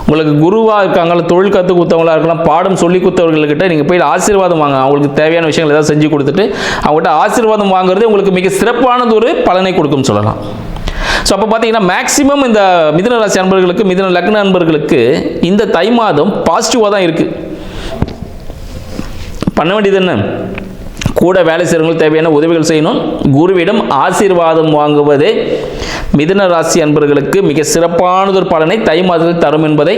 உங்களுக்கு குருவாக இருக்காங்களா, தொழில் கற்றுக் கொடுத்தவங்களாக இருக்கலாம், பாடம் சொல்லி கொடுத்தவர்கள்கிட்ட நீங்கள் போய் ஆசீர்வாதம் வாங்க. அவங்களுக்கு தேவையான விஷயங்கள் ஏதாவது செஞ்சு கொடுத்துட்டு அவங்கள்ட்ட ஆசீர்வாதம் வாங்குறது உங்களுக்கு மிக சிறப்பானது ஒரு பலனை கொடுக்கும்னு சொல்லலாம். ஸோ அப்போ பார்த்தீங்கன்னா மேக்ஸிமம் இந்த மிதுன ராசி அன்பர்களுக்கு, மிதுன லக்ன அன்பர்களுக்கு இந்த தை மாதம் பாசிட்டிவாக தான் இருக்குது. பண்ண வேண்டியது என்ன? கூட வேலை செய்கிறவங்களுக்கு தேவையான உதவிகள் செய்யணும். குருவிடம் ஆசீர்வாதம் வாங்குவதே மிதுன ராசி அன்பர்களுக்கு மிக சிறப்பானதொரு பலனை தை மாதத்தில் தரும் என்பதை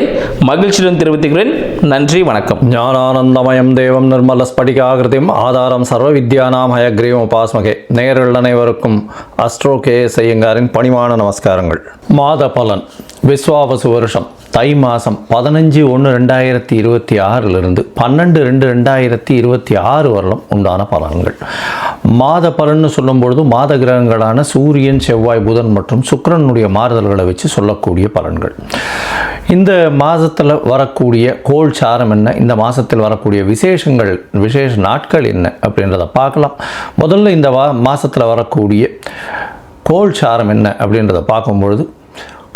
மகிழ்ச்சியுடன் தெரிவித்துக்கிறேன். நன்றி, வணக்கம். ஞானானந்தமயம் தேவம் நிர்மல ஸ்படிகாகிருதிம் ஆதாரம் சர்வ வித்யானாம் ஹயக்ரீவம் உபாஸ்மகே. நேயர்கள் அனைவருக்கும் அஸ்ட்ரோ KS ஐயங்காரின் பணிவான நமஸ்காரங்கள். மாத பலன் விஸ்வாவசு வருஷம் தை மாதம் 15/1/2026 12/2/2026 வரலும் உண்டான பலன்கள். மாத பலன்னு சொல்லும்பொழுது மாத கிரகங்களான சூரியன், செவ்வாய், புதன் மற்றும் சுக்கிரனுடைய மாறுதல்களை வச்சு சொல்லக்கூடிய பலன்கள். இந்த மாதத்தில் வரக்கூடிய கோள் சாரம் என்ன, இந்த மாதத்தில் வரக்கூடிய விசேஷ நாட்கள் என்ன அப்படின்றத பார்க்கலாம். முதல்ல இந்த மாதத்தில் வரக்கூடிய கோள் சாரம் என்ன அப்படின்றத பார்க்கும்பொழுது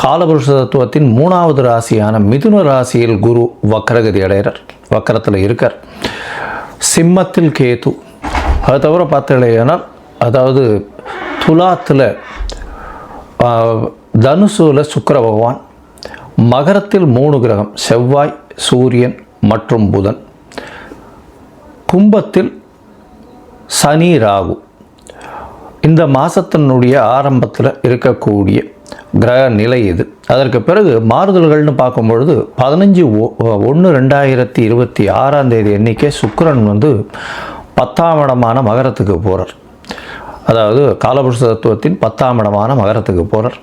காலபுருஷ தத்துவத்தின் 3வது ராசியான மிதுன ராசியில் குரு வக்கரகதி அடைகிறார், வக்கரத்தில் இருக்கார். சிம்மத்தில் கேது, அது தவிர பார்த்தீங்கன்னா அதாவது துலாத்தில் தனுசுல சுக்கிர பகவான், மகரத்தில் 3 கிரகம் செவ்வாய், சூரியன் மற்றும் புதன், கும்பத்தில் சனி, ராகு. இந்த மாதத்தினுடைய ஆரம்பத்தில் இருக்கக்கூடிய கிரக நிலை இது. அதற்கு பிறகு மாறுதல்கள்னு பார்க்கும்பொழுது 15/1/2026 அன்றைக்கே சுக்கிரன் 10ஆம் இடமான மகரத்துக்கு போகிறார். அதாவது காலபுருஷ தத்துவத்தின் 10ஆம் இடமான மகரத்துக்கு போகிறார்.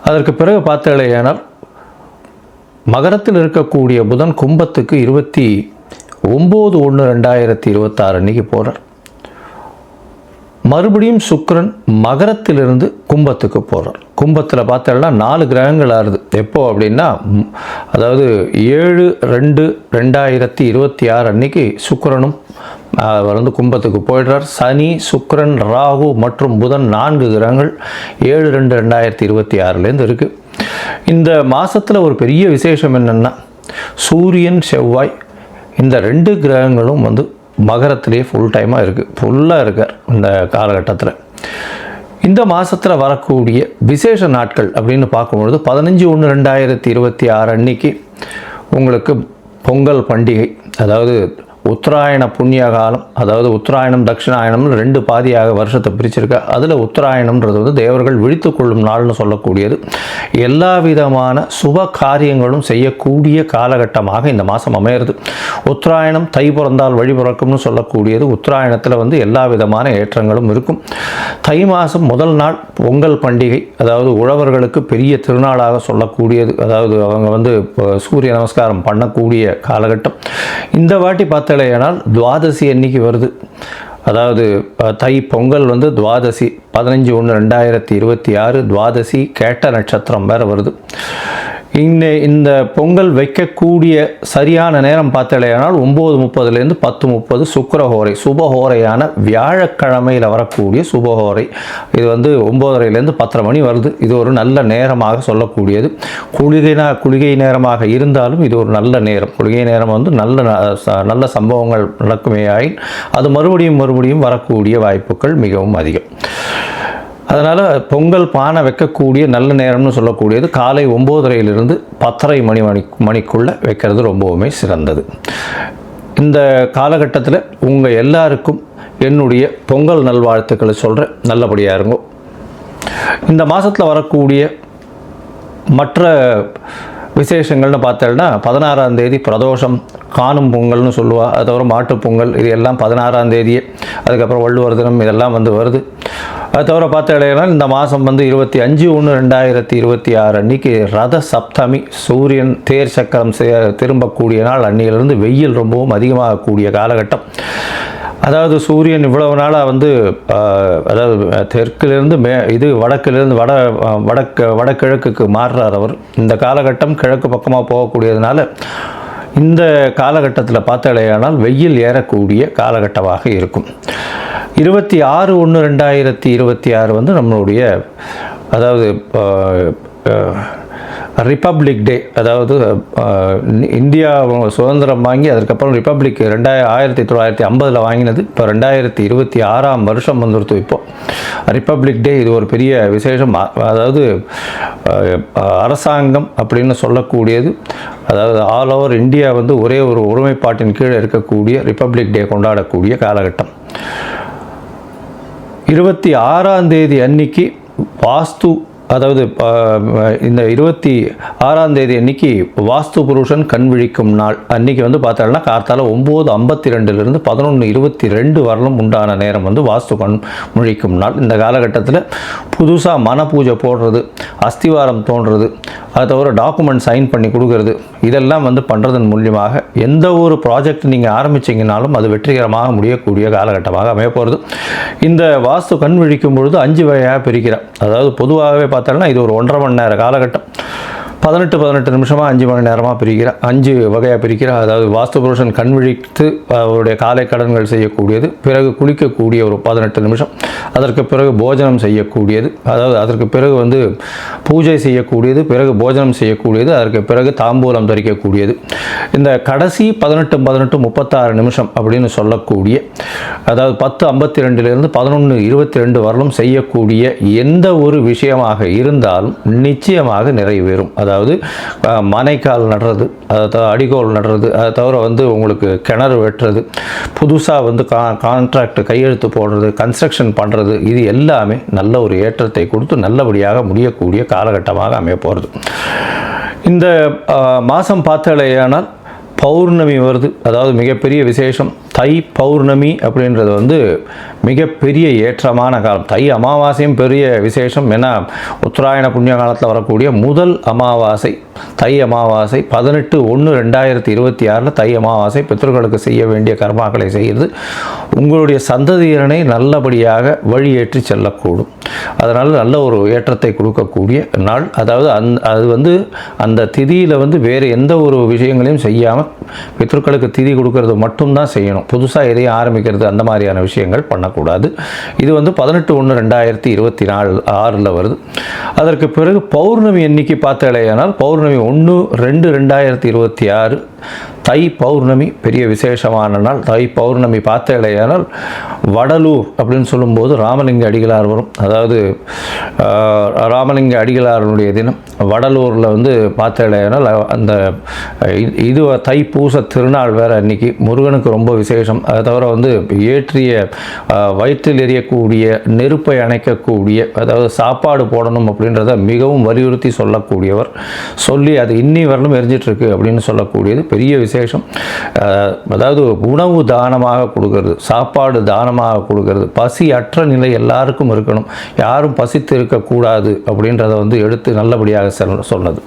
அதற்கு பிறகு பார்த்தேனால் மகரத்தில் இருக்கக்கூடிய புதன் கும்பத்துக்கு 29/1/2026 அன்றைக்கி போகிறார். மறுபடியும் சுக்கிரன் மகரத்திலிருந்து கும்பத்துக்கு போகிறார். கும்பத்தில் பார்த்தோம்னா 4 கிரகங்கள் ஆறுது. எப்போ அப்படின்னா அதாவது 7/2/2026 அன்னைக்கு சுக்கிரனும் கும்பத்துக்கு போயிடுறார். சனி, சுக்கிரன், ராகு மற்றும் புதன் 4 கிரகங்கள் 7/2/2026 இருக்குது. இந்த மாதத்தில் ஒரு பெரிய விசேஷம் என்னென்னா சூரியன், செவ்வாய் இந்த 2 கிரகங்களும் மகரத்திலே ஃபுல்லாக இருக்கார் இந்த காலகட்டத்தில். இந்த மாதத்தில் வரக்கூடிய விசேஷ நாட்கள் அப்படின்னு பார்க்கும்பொழுது 15/1/2026 அன்னைக்கு உங்களுக்கு பொங்கல் பண்டிகை, அதாவது உத்தராயண புண்ணிய காலம், அதாவது உத்தராயணம் தட்சிணாயணம்னு 2 பாதியாக வருஷத்தை பிரிச்சிருக்கா. அதில் உத்தராயணம்ன்றது தேவர்கள் விழித்து கொள்ளும் நாள்னு சொல்லக்கூடியது. எல்லா விதமான சுப காரியங்களும் செய்யக்கூடிய காலகட்டமாக இந்த மாதம் அமையிறது. உத்தராயணம் தை பிறந்தால் வழி பிறக்கும்னு சொல்லக்கூடியது. உத்தராயணத்தில் எல்லா விதமான ஏற்றங்களும் இருக்கும். தை மாதம் முதல் நாள் பொங்கல் பண்டிகை, அதாவது உழவர்களுக்கு பெரிய திருநாளாக சொல்லக்கூடியது. அதாவது அவங்க சூரிய நமஸ்காரம் பண்ணக்கூடிய காலகட்டம். இந்த வாட்டி பார்த்தலையானால் துவாதசி அன்னைக்கு வருது. அதாவது தை பொங்கல் துவாதசி 15/1/2026 துவாதசி கேட்ட நட்சத்திரம் வேறு வருது. இந்த பொங்கல் வைக்கக்கூடிய சரியான நேரம் பார்த்தலையானால் 9:30 10:30 சுக்கிரஹோரை, சுபஹோரையான வியாழக்கிழமையில் வரக்கூடிய சுபஹோரை. இது 9:30 10:30 மணி வருது. இது ஒரு நல்ல நேரமாக சொல்லக்கூடியது. குளிகை நேரமாக இருந்தாலும் இது ஒரு நல்ல நேரம். குளிகை நேரம் நல்ல சம்பவங்கள் நடக்குமே ஆயின் அது மறுபடியும் வரக்கூடிய வாய்ப்புகள் மிகவும் அதிகம். அதனால் பொங்கல் பானை வைக்கக்கூடிய நல்ல நேரம்னு சொல்லக்கூடியது காலை 9:30 10:30 மணிக்குள்ளே வைக்கிறது ரொம்பவுமே சிறந்தது. இந்த காலகட்டத்தில் உங்கள் எல்லாருக்கும் என்னுடைய பொங்கல் நல்வாழ்த்துக்களை சொல்கிறேன். நல்லபடியாக இருங்கோ. இந்த மாதத்தில் வரக்கூடிய மற்ற விசேஷங்கள்னு பார்த்தோம்னா 16ஆம் தேதி பிரதோஷம், காணும் பொங்கல்னு சொல்லுவாள். அது தவிர மாட்டுப்பொங்கல், இது எல்லாம் 16ஆம் தேதியே. அதுக்கப்புறம் வள்ளுவர் தினம் இதெல்லாம் வருது. அது தவிர பார்த்தோம்னா இந்த மாதம் 25/1/2026 அன்றைக்கி ரத சப்தமி, சூரியன் தேர் சக்கரம் திரும்பக்கூடிய நாள். அன்னியிலிருந்து வெயில் ரொம்பவும் அதிகமாகக்கூடிய காலகட்டம். அதாவது சூரியன் இவ்வளவு நாளாக அதாவது தெற்கிலிருந்து வடக்கிலிருந்து வடகிழக்குக்கு மாறுறார் அவர். இந்த காலகட்டம் கிழக்கு பக்கமாக போகக்கூடியதுனால இந்த காலகட்டத்தில் பார்த்தாலேயானால் வெயில் ஏறக்கூடிய காலகட்டமாக இருக்கும். 26/1/2026 நம்மளுடைய அதாவது ரிப்பப்ளிக் டே, அதாவது இந்தியா சுதந்திரம் வாங்கி அதுக்கப்புறம் ரிப்பப்ளிக் 1950 வாங்கினது. இப்போ 2026ஆம் வருஷம் வந்துடுத்து. இப்போது ரிப்பப்ளிக் டே இது ஒரு பெரிய விசேஷம். அதாவது அரசாங்கம் அப்படின்னு சொல்லக்கூடியது, அதாவது ஆல் ஓவர் இந்தியா ஒரே ஒரு ஒருமைப்பாட்டின் கீழே இருக்கக்கூடிய ரிப்பப்ளிக் டே கொண்டாடக்கூடிய காலகட்டம். 26ஆம் தேதி அன்னைக்கு வாஸ்து அதாவது இந்த 26ஆம் தேதி அன்னைக்கு வாஸ்து புருஷன் கண் விழிக்கும் நாள் அன்னைக்கு வந்து பார்த்தோம்னா கார்த்தால 9:52 11:22 வரலும் உண்டான நேரம் வந்து வாஸ்து கண் விழிக்கும் நாள். இந்த காலகட்டத்தில் புதுசாக மன பூஜை போடுறது, அஸ்திவாரம் தோன்றுறது, அதை தவிர டாக்குமெண்ட் சைன் பண்ணி கொடுக்கறது, இதெல்லாம் வந்து பண்ணுறதன் மூலியமாக எந்த ஒரு ப்ராஜெக்ட் நீங்கள் ஆரம்பிச்சிங்கனாலும் அது வெற்றிகரமாக முடியக்கூடிய காலகட்டமாக அமைய போகிறது. இந்த வாஸ்து கண் விழிக்கும் பொழுது 5 வகையாக பிரிக்கிறேன். அதாவது பொதுவாகவே பார்த்தோம்னா இது ஒரு 1.5 மணி நேர காலகட்டம். 18 நிமிஷமாக 5 மணி நேரமாக பிரிக்கிறேன், 5 வகையாக பிரிக்கிறேன். அதாவது வாஸ்து புருஷன் கண் விழித்து அவருடைய காலை கடன்கள் செய்யக்கூடியது, பிறகு குளிக்கக்கூடிய ஒரு 18 நிமிஷம், அதற்கு பிறகு போஜனம் செய்யக்கூடியது, அதாவது அதற்கு பிறகு வந்து பூஜை செய்யக்கூடியது, பிறகு போஜனம் செய்யக்கூடியது, அதற்கு பிறகு தாம்பூலம் தரிக்கக்கூடியது. இந்த கடைசி 18 36 நிமிஷம் அப்படின்னு சொல்லக்கூடிய, அதாவது 10:52 11:22 வரலும் செய்யக்கூடிய எந்த ஒரு விஷயமாக இருந்தாலும் நிச்சயமாக நிறைவேறும். அதாவது மனைக்கால் நடுறது, அடிகோல் நடுறது, அதை தவிர வந்து உங்களுக்கு கிணறு வெட்டுறது, புதுசாக வந்து கான்ட்ராக்ட் கையெழுத்து போடுறது, கன்ஸ்ட்ரக்ஷன் பண்ணுறது, இது எல்லாமே நல்ல ஒரு ஏற்றத்தை கொடுத்து நல்லபடியாக முடியக்கூடிய காலகட்டமாக அமைய போகிறது. இந்த மாதம் பார்த்தாலேயானால் பௌர்ணமி வருது. அதாவது மிகப்பெரிய விசேஷம். தை பௌர்ணமி அப்படின்றது வந்து மிகப்பெரிய ஏற்றமான காலம். தை அமாவாசையும் பெரிய விசேஷம். ஏன்னா உத்தராயண புண்ணிய காலத்தில் வரக்கூடிய முதல் அமாவாசை தை அமாவாசை 18/1/2026 தை அமாவாசை. பித்ருக்களுக்கு செய்ய வேண்டிய கர்மாக்களை செய்கிறது உங்களுடைய சந்ததியினரை நல்லபடியாக வழியேற்றி செல்லக்கூடும். அதனால் நல்ல ஒரு ஏற்றத்தை கொடுக்கக்கூடிய நாள். அதாவது அது வந்து அந்த திதியில் வந்து வேறு எந்த ஒரு விஷயங்களையும் செய்யாமல் பித்ருக்களுக்கு திதி கொடுக்கறது மட்டும்தான் செய்யணும். புதுசாக எதையும் ஆரம்பிக்கிறது அந்த மாதிரியான விஷயங்கள் பண்ணக்கூடாது. இது வந்து 18/1/2026 வருது. அதற்கு பிறகு பௌர்ணமி எண்ணிக்கை பார்த்தாலேயானால் பௌர்ணமி 1/2/2026 தை பௌர்ணமி பெரிய விசேஷமான நாள். தை பௌர்ணமி பார்த்தாலேயானால் வடலூர் அப்படின்னு சொல்லும்போது ராமலிங்க அடிகளார் வரும். அதாவது ராமலிங்க அடிகளாருடைய தினம் வடலூரில் வந்து பார்த்தாலேயானால் அந்த இது தைப்பூச திருநாள் வேறு அன்னைக்கு. முருகனுக்கு ரொம்ப விசேஷம். அதை தவிர வந்து ஏற்றிய வயிற்றில் எரியக்கூடிய நெருப்பை அணைக்கக்கூடிய, அதாவது சாப்பாடு போடணும் அப்படின்றத மிகவும் வலியுறுத்தி சொல்லக்கூடியவர். சொல்லி அது இன்னி வரலும் எரிஞ்சிட்ருக்கு அப்படின்னு சொல்லக்கூடியது பெரிய விசேஷம். அதாவது உணவு தானமாக கொடுக்கறது, சாப்பாடு தானமாக கொடுக்கறது, பசி அற்ற நிலை எல்லாருக்கும் இருக்கணும், யாரும் பசித்து இருக்கக்கூடாது அப்படின்றத வந்து எடுத்து நல்லபடியாக சொன்னது.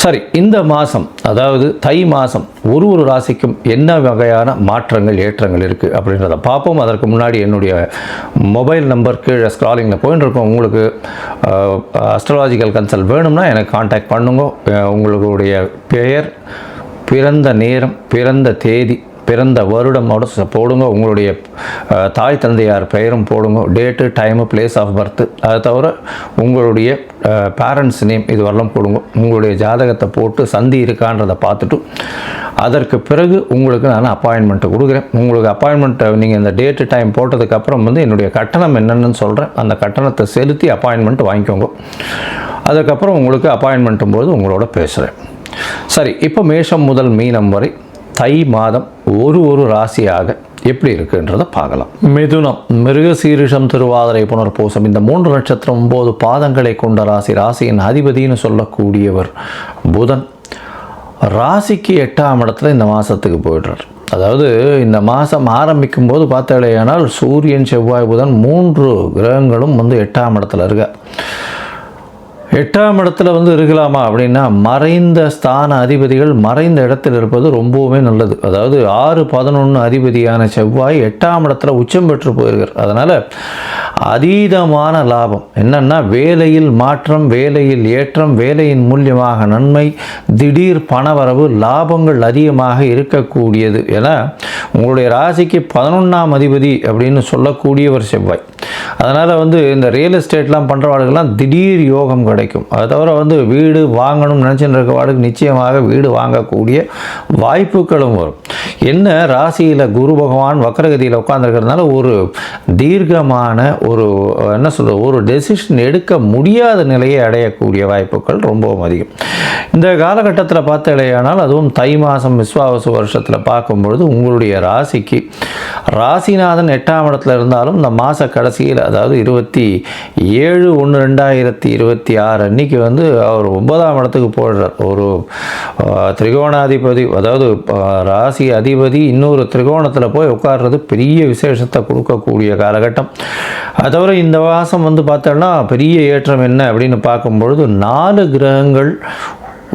சரி, இந்த மாதம் அதாவது தை மாதம் ஒரு ராசிக்கும் என்ன வகையான மாற்றங்கள் ஏற்றங்கள் இருக்குது அப்படின்றத பார்ப்போம். அதற்கு முன்னாடி என்னுடைய மொபைல் நம்பர் கீழே ஸ்க்ராலிங்கில் போயின்னு இருக்கோம். உங்களுக்கு அஸ்ட்ராலாஜிக்கல் கன்சல்ட் வேணும்னா எனக்கு காண்டாக்ட் பண்ணுங்க. உங்களுடைய பெயர், பிறந்த நேரம், பிறந்த தேதி, பிறந்த வருடமோட போடுங்க. உங்களுடைய தாய் தந்தையார் பெயரும் போடுங்க. Date, time, place of birth, அதை தவிர உங்களுடைய பேரண்ட்ஸ் நேம் இது வரலாம் போடுங்க. உங்களுடைய ஜாதகத்தை போட்டு சந்தி இருக்கான்றதை பார்த்துட்டு அதற்கு பிறகு உங்களுக்கு நான் அப்பாயின்மெண்ட்டு கொடுக்குறேன். உங்களுக்கு அப்பாயின்மெண்ட்டை நீங்கள் இந்த டேட்டு டைம் போட்டதுக்கப்புறம் வந்து என்னுடைய கட்டணம் என்னென்னு சொல்கிறேன். அந்த கட்டணத்தை செலுத்தி அப்பாயின்மெண்ட் வாங்கிக்கோங்க. அதுக்கப்புறம் உங்களுக்கு அப்பாயின்மெண்ட்டும் போது உங்களோட பேசுகிறேன். சரி, இப்போ மேஷம் முதல் மீனம் வரை தை மாதம் ஒரு ராசியாக எப்படி இருக்குன்றதை பார்க்கலாம். மிதுனம், மிருகசீரிஷம், திருவாதிரை, புனர்பூசம் இந்த 3 நட்சத்திரம் 9 பாதங்களை கொண்ட ராசி. ராசியின் அதிபதினு சொல்லக்கூடியவர் புதன். ராசிக்கு 8ஆம் இடத்துல இந்த மாதத்துக்கு போயிடுறார். அதாவது இந்த மாதம் ஆரம்பிக்கும் போது பார்த்தாலேயானால் சூரியன், செவ்வாய், புதன் 3 கிரகங்களும் வந்து 8ஆம் இடத்துல இருக்க. 8ஆம் இடத்துல வந்து இருக்கலாமா அப்படின்னா மறைந்த ஸ்தான அதிபதிகள் மறைந்த இடத்தில் இருப்பது ரொம்பவுமே நல்லது. அதாவது 6-11 அதிபதியான செவ்வாய் 8ஆம் இடத்துல உச்சம் பெற்று போயிருக்கார். அதனால் அதீதமான லாபம். என்னென்னா வேலையில் மாற்றம், வேலையில் ஏற்றம், வேலையின் மூலியமாக நன்மை, திடீர் பணவரவு, லாபங்கள் அதிகமாக இருக்கக்கூடியது. ஏன்னா உங்களுடைய ராசிக்கு 11ஆம் அதிபதி அப்படின்னு சொல்லக்கூடியவர் செவ்வாய். அதனால் வந்து இந்த ரியல் எஸ்டேட்லாம் பண்ணுறவாளுக்கெல்லாம் திடீர் யோகம் கிடைக்கும். அதை தவிர வந்து வீடு வாங்கணும்னு நினச்சின்னு இருக்கவாளுக்கு நிச்சயமாக வீடு வாங்கக்கூடிய வாய்ப்புகளும் வரும். என்ன ராசியில் குரு பகவான் வக்ரகதியில் உட்காந்துருக்கிறதுனால ஒரு தீர்க்கமான ஒரு என்ன சொல்கிறது ஒரு டெசிஷன் எடுக்க முடியாத நிலையை அடையக்கூடிய வாய்ப்புகள் ரொம்பவும் அதிகம். இந்த காலகட்டத்தில் பார்த்தாலேயானால் அதுவும் தை மாதம் விஸ்வாவசு வருஷத்தில் பார்க்கும்பொழுது உங்களுடைய ராசிக்கு ராசிநாதன் 8ஆம் இடத்துல இருந்தாலும் இந்த மாத கடைசி ராசியில், அதாவது 27/1/2026 அன்னைக்கு வந்து அவர் 9ஆம் இடத்துக்கு போடுறார். ஒரு திரிகோணாதிபதி, அதாவது ராசி அதிபதி இன்னொரு திரிகோணத்தில் போய் உட்கார்றது பெரிய விசேஷத்தை கொடுக்கக்கூடிய காலகட்டம். அதை தவிர இந்த மாதம் வந்து பார்த்தோன்னா பெரிய ஏற்றம் என்ன அப்படின்னு பார்க்கும்பொழுது 4 கிரகங்கள்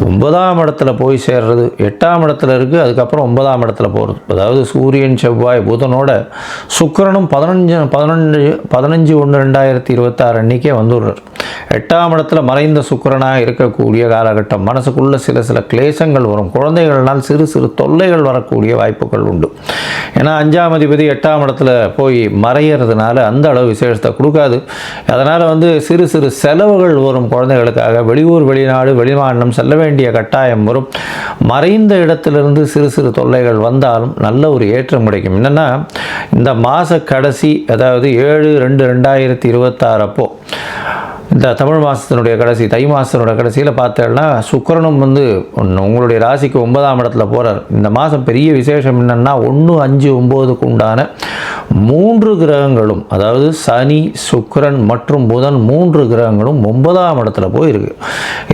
9ஆம் இடத்துல போய் சேர்றது, 8ஆம் இடத்துல இருக்குது, அதுக்கப்புறம் 9ஆம் இடத்துல போகிறது. அதாவது சூரியன், செவ்வாய், புதனோட சுக்கிரனும் 15/1/2026 அன்றைக்கே வந்துடுறார். 8ஆம் இடத்துல மறைந்த சுக்கிரனாக இருக்கக்கூடிய காலகட்டம். மனசுக்குள்ள சில கிளேசங்கள் வரும், குழந்தைகள்னால் சிறு தொல்லைகள் வரக்கூடிய வாய்ப்புகள் உண்டு. ஏன்னா 5ஆம் அதிபதி 8ஆம் இடத்துல போய் மறையிறதுனால அந்த அளவு விசேஷத்தை கொடுக்காது. அதனால் வந்து சிறு செலவுகள் வரும் குழந்தைகளுக்காக. வெளியூர், வெளிநாடு, வெளிமாநிலம் செல்ல வேண்டிய கட்டாயம் வரும். மறைந்த இடத்திலிருந்து சிறு தொல்லைகள் வந்தாலும் நல்ல ஒரு ஏற்றம் கிடைக்கும். என்னென்னா இந்த மாத கடைசி, அதாவது 7/2/2026 அப்போ இந்த தமிழ் மாதத்தினுடைய கடைசி, தை மாதத்தினுடைய கடைசியில் பார்த்தேன்னா சுக்கிரனும் வந்து உங்களுடைய ராசிக்கு 9ஆம் இடத்துல போகிறார். இந்த மாதம் பெரிய விசேஷம் என்னென்னா 1, 5, 9க்கு உண்டான 3 கிரகங்களும், அதாவது சனி, சுக்கிரன் மற்றும் புதன் 3 கிரகங்களும் 9ஆம் இடத்துல போயிருக்கு.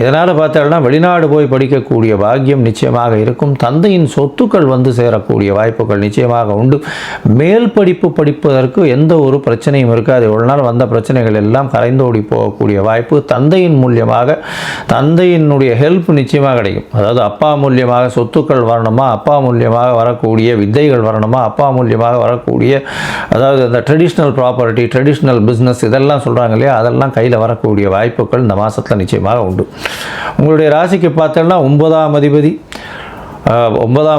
இதனால் பார்த்தேன்னா வெளிநாடு போய் படிக்கக்கூடிய பாக்கியம் நிச்சயமாக இருக்கும். தந்தையின் சொத்துக்கள் வந்து சேரக்கூடிய வாய்ப்புகள் நிச்சயமாக உண்டு. மேல் படிப்பு படிப்பதற்கு எந்த ஒரு பிரச்சனையும் இருக்காது. ஒரு நாள் வந்த பிரச்சனைகள் எல்லாம் கரைந்தோடி போகக்கூடிய வாய்ப்பு. தந்தையின் மூலியமாக, தந்தையினுடைய ஹெல்ப் நிச்சயமாக கிடைக்கும். அதாவது அப்பா மூலியமாக சொத்துக்கள் வரணுமா, அப்பா மூலியமாக வரக்கூடிய வித்தைகள் வரணுமா, அப்பா மூலியமாக வரக்கூடிய, அதாவது அந்த ட்ரெடிஷ்னல் ப்ராப்பர்ட்டி, ட்ரெடிஷ்னல் பிஸ்னஸ் இதெல்லாம் சொல்கிறாங்க இல்லையா, அதெல்லாம் கையில் வரக்கூடிய வாய்ப்புகள் இந்த மாதத்தில் நிச்சயமாக உண்டு. உங்களுடைய ராசிக்கு பார்த்தோன்னா 9ஆம்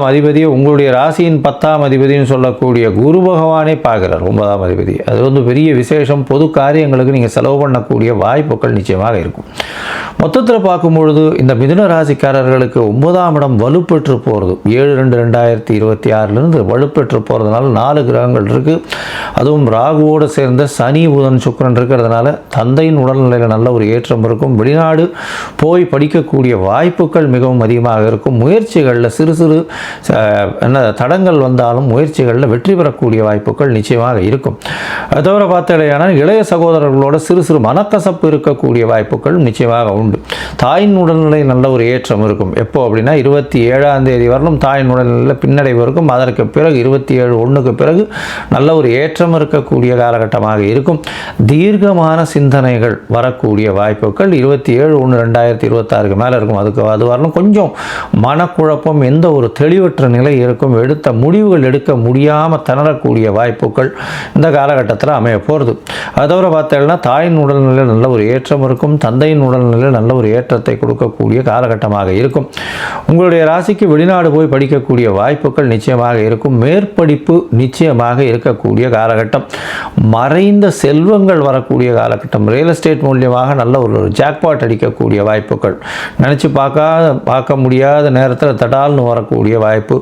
அதிபதியை உங்களுடைய ராசியின் 10ஆம் அதிபதினு சொல்லக்கூடிய குரு பகவானே பார்க்குறார். 9ஆம் அதிபதி அது வந்து பெரிய விசேஷம். பொது காரியங்களுக்கு நீங்கள் செலவு பண்ணக்கூடிய வாய்ப்புகள் நிச்சயமாக இருக்கும். மொத்தத்தில் பார்க்கும்பொழுது இந்த மிதுன ராசிக்காரர்களுக்கு 9ஆம் இடம் வலுப்பெற்று போகிறது. 7/2/2026 வலுப்பெற்று போகிறதுனால 4 கிரகங்கள் இருக்குது. அதுவும் ராகுவோடு சேர்ந்த சனி, புதன், சுக்கிரன் இருக்கிறதுனால தந்தையின் உடல்நிலையில் நல்ல ஒரு ஏற்றம் இருக்கும். வெளிநாடு போய் படிக்கக்கூடிய வாய்ப்புகள் மிகவும் அதிகமாக இருக்கும். முயற்சிகளில் சிறு தடங்கள் வந்தாலும் முயற்சிகளில் வெற்றி பெறக்கூடிய வாய்ப்புகள் நிச்சயமாக இருக்கும். அது தவிர பார்த்தீங்கன்னா இளைய சகோதரர்களோட சிறு மனக்கசப்பு இருக்கக்கூடிய வாய்ப்புகள் நிச்சயமாக உண்டு. தாயின் உடல்நிலை நல்ல ஒரு ஏற்றம் இருக்கும். எப்போ அப்படின்னா 27ஆம் தேதி வரலும் தாயின் உடல்நிலையில் பின்னடைவு இருக்கும். அதற்கு பிறகு 27/1க்கு பிறகு நல்ல ஒரு ஏற்றம் இருக்கக்கூடிய காலகட்டமாக இருக்கும். தீர்க்கமான சிந்தனைகள் வரக்கூடிய வாய்ப்புகள் 27/1/2026 மேலே இருக்கும். அது வரலும் கொஞ்சம் மனக்குழப்பம், எந்த ஒரு தெளிவற்ற நிலை இருக்கும். எடுத்த முடிவுகள் எடுக்க முடியாமல் திணறக்கூடிய வாய்ப்புகள் இந்த காலகட்டத்தில் அமைய போகிறது. அதோட பார்த்தீங்கன்னா தாயின் உடல்நிலையில் நல்ல ஒரு ஏற்றம் இருக்கும். தந்தையின் உடல்நிலையில் நல்ல ஒரு ஏற்றத்தை கொடுக்கக்கூடிய காலகட்டமாக இருக்கும். உங்களுடைய ராசிக்கு வெளிநாடு போய் படிக்கக்கூடிய வாய்ப்புகள் நிச்சயமாக இருக்கும். மேற்படிப்பு நிச்சயமாக இருக்கக்கூடிய காலகட்டம். மறைந்த செல்வங்கள் வரக்கூடிய காலகட்டம். ரியல் எஸ்டேட் மூலியமாக நல்ல ஒரு ஜாக்பாட் அடிக்கக்கூடிய வாய்ப்புகள். நினச்சி பார்க்க முடியாத நேரத்தில் தடால்னு வரக்கூடிய வாய்ப்பு.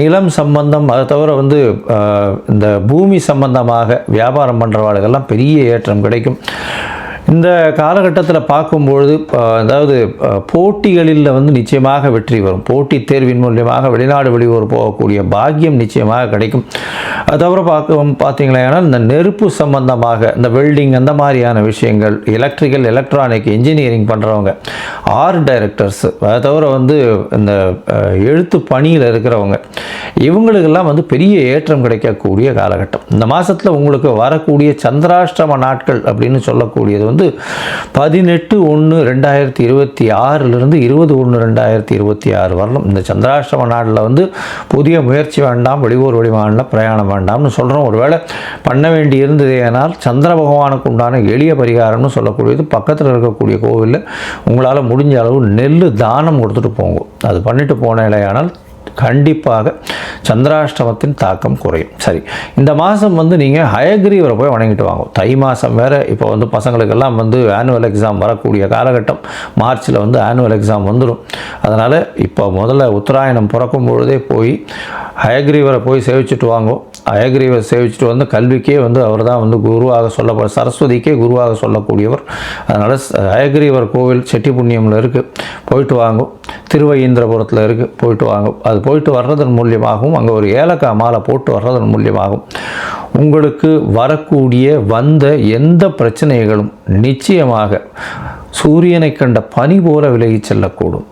நிலம் சம்பந்தம், அதை தவிர வந்து இந்த பூமி சம்பந்தமாக வியாபாரம் பண்ணுறவாளுக்கெல்லாம் பெரிய ஏற்றம் கிடைக்கும். இந்த காலகட்டத்தில் பார்க்கும்பொழுது அதாவது போட்டிகளில் வந்து நிச்சயமாக வெற்றி வரும். போட்டித் தேர்வின் மூலியமாக வெளிநாடு வெளியூர் போகக்கூடிய பாக்கியம் நிச்சயமாக கிடைக்கும். அது தவிர பார்த்தீங்களா இந்த நெருப்பு சம்பந்தமாக, இந்த வெல்டிங், அந்த மாதிரியான விஷயங்கள், எலக்ட்ரிக்கல், எலக்ட்ரானிக், இன்ஜினியரிங் பண்ணுறவங்க, ஆர்ட் டைரக்டர்ஸ், அதை தவிர வந்து இந்த எழுத்து பணியில் இருக்கிறவங்க, இவங்களுக்கெல்லாம் வந்து பெரிய ஏற்றம் கிடைக்கக்கூடிய காலகட்டம். இந்த மாதத்தில் உங்களுக்கு வரக்கூடிய சந்திராஷ்டம நாட்கள் அப்படின்னு சொல்லக்கூடியது வந்து 18/1/2026 20/1/2026 வரணும். இந்த சந்திராஷ்டம நாளில் வந்து புதிய முயற்சி வேண்டாம், வெளியூர் வெளிமாநில பிரயாணம் வேண்டாம்னு சொல்கிறோம். ஒருவேளை பண்ண வேண்டி இருந்தது ஏனால் சந்திர பகவானுக்கு உண்டான எளிய பரிகாரம்னு சொல்லக்கூடியது பக்கத்தில் இருக்கக்கூடிய கோவிலில் உங்களால் முடிஞ்ச அளவு நெல் தானம் கொடுத்துட்டு போங்க. அது பண்ணிட்டு போனேனால் கண்டிப்பாக சந்திராஷ்டமத்தின் தாக்கம் குறையும். சரி, இந்த மாதம் வந்து நீங்கள் ஹயக்ரீவரை போய் வணங்கிட்டு வாங்க. தை மாதம் வேறு. இப்போ வந்து பசங்களுக்கெல்லாம் வந்து ஆனுவல் எக்ஸாம் வரக்கூடிய காலகட்டம். மார்ச்சில் வந்து ஆனுவல் எக்ஸாம் வந்துடும். அதனால் இப்போ முதல்ல உத்தராயணம் பிறக்கும் பொழுதே போய் ஹயக்ரீவரை போய் சேவிச்சுட்டு வாங்க. ஹயக்ரீவரை சேவிச்சுட்டு வந்து கல்விக்கே வந்து அவர் தான் வந்து குருவாக சொல்லப்பட, சரஸ்வதிக்கே குருவாக சொல்லக்கூடியவர். அதனால் ஹயக்ரீவர் கோவில் செட்டிப்புண்ணியமில் இருக்குது, போயிட்டு வாங்க. திருவையீந்திரபுரத்தில் இருக்குது, போயிட்டு வாங்க. அது போயிட்டு வர்றதன் மூலியமாகவும், அங்கே ஒரு ஏலக்காய் மாலை போட்டு வர்றதன் மூலியமாகவும் உங்களுக்கு வரக்கூடிய வந்த எந்த பிரச்சனைகளும் நிச்சயமாக சூரியனை கண்ட பனி போல விலகிச் செல்லக்கூடும்.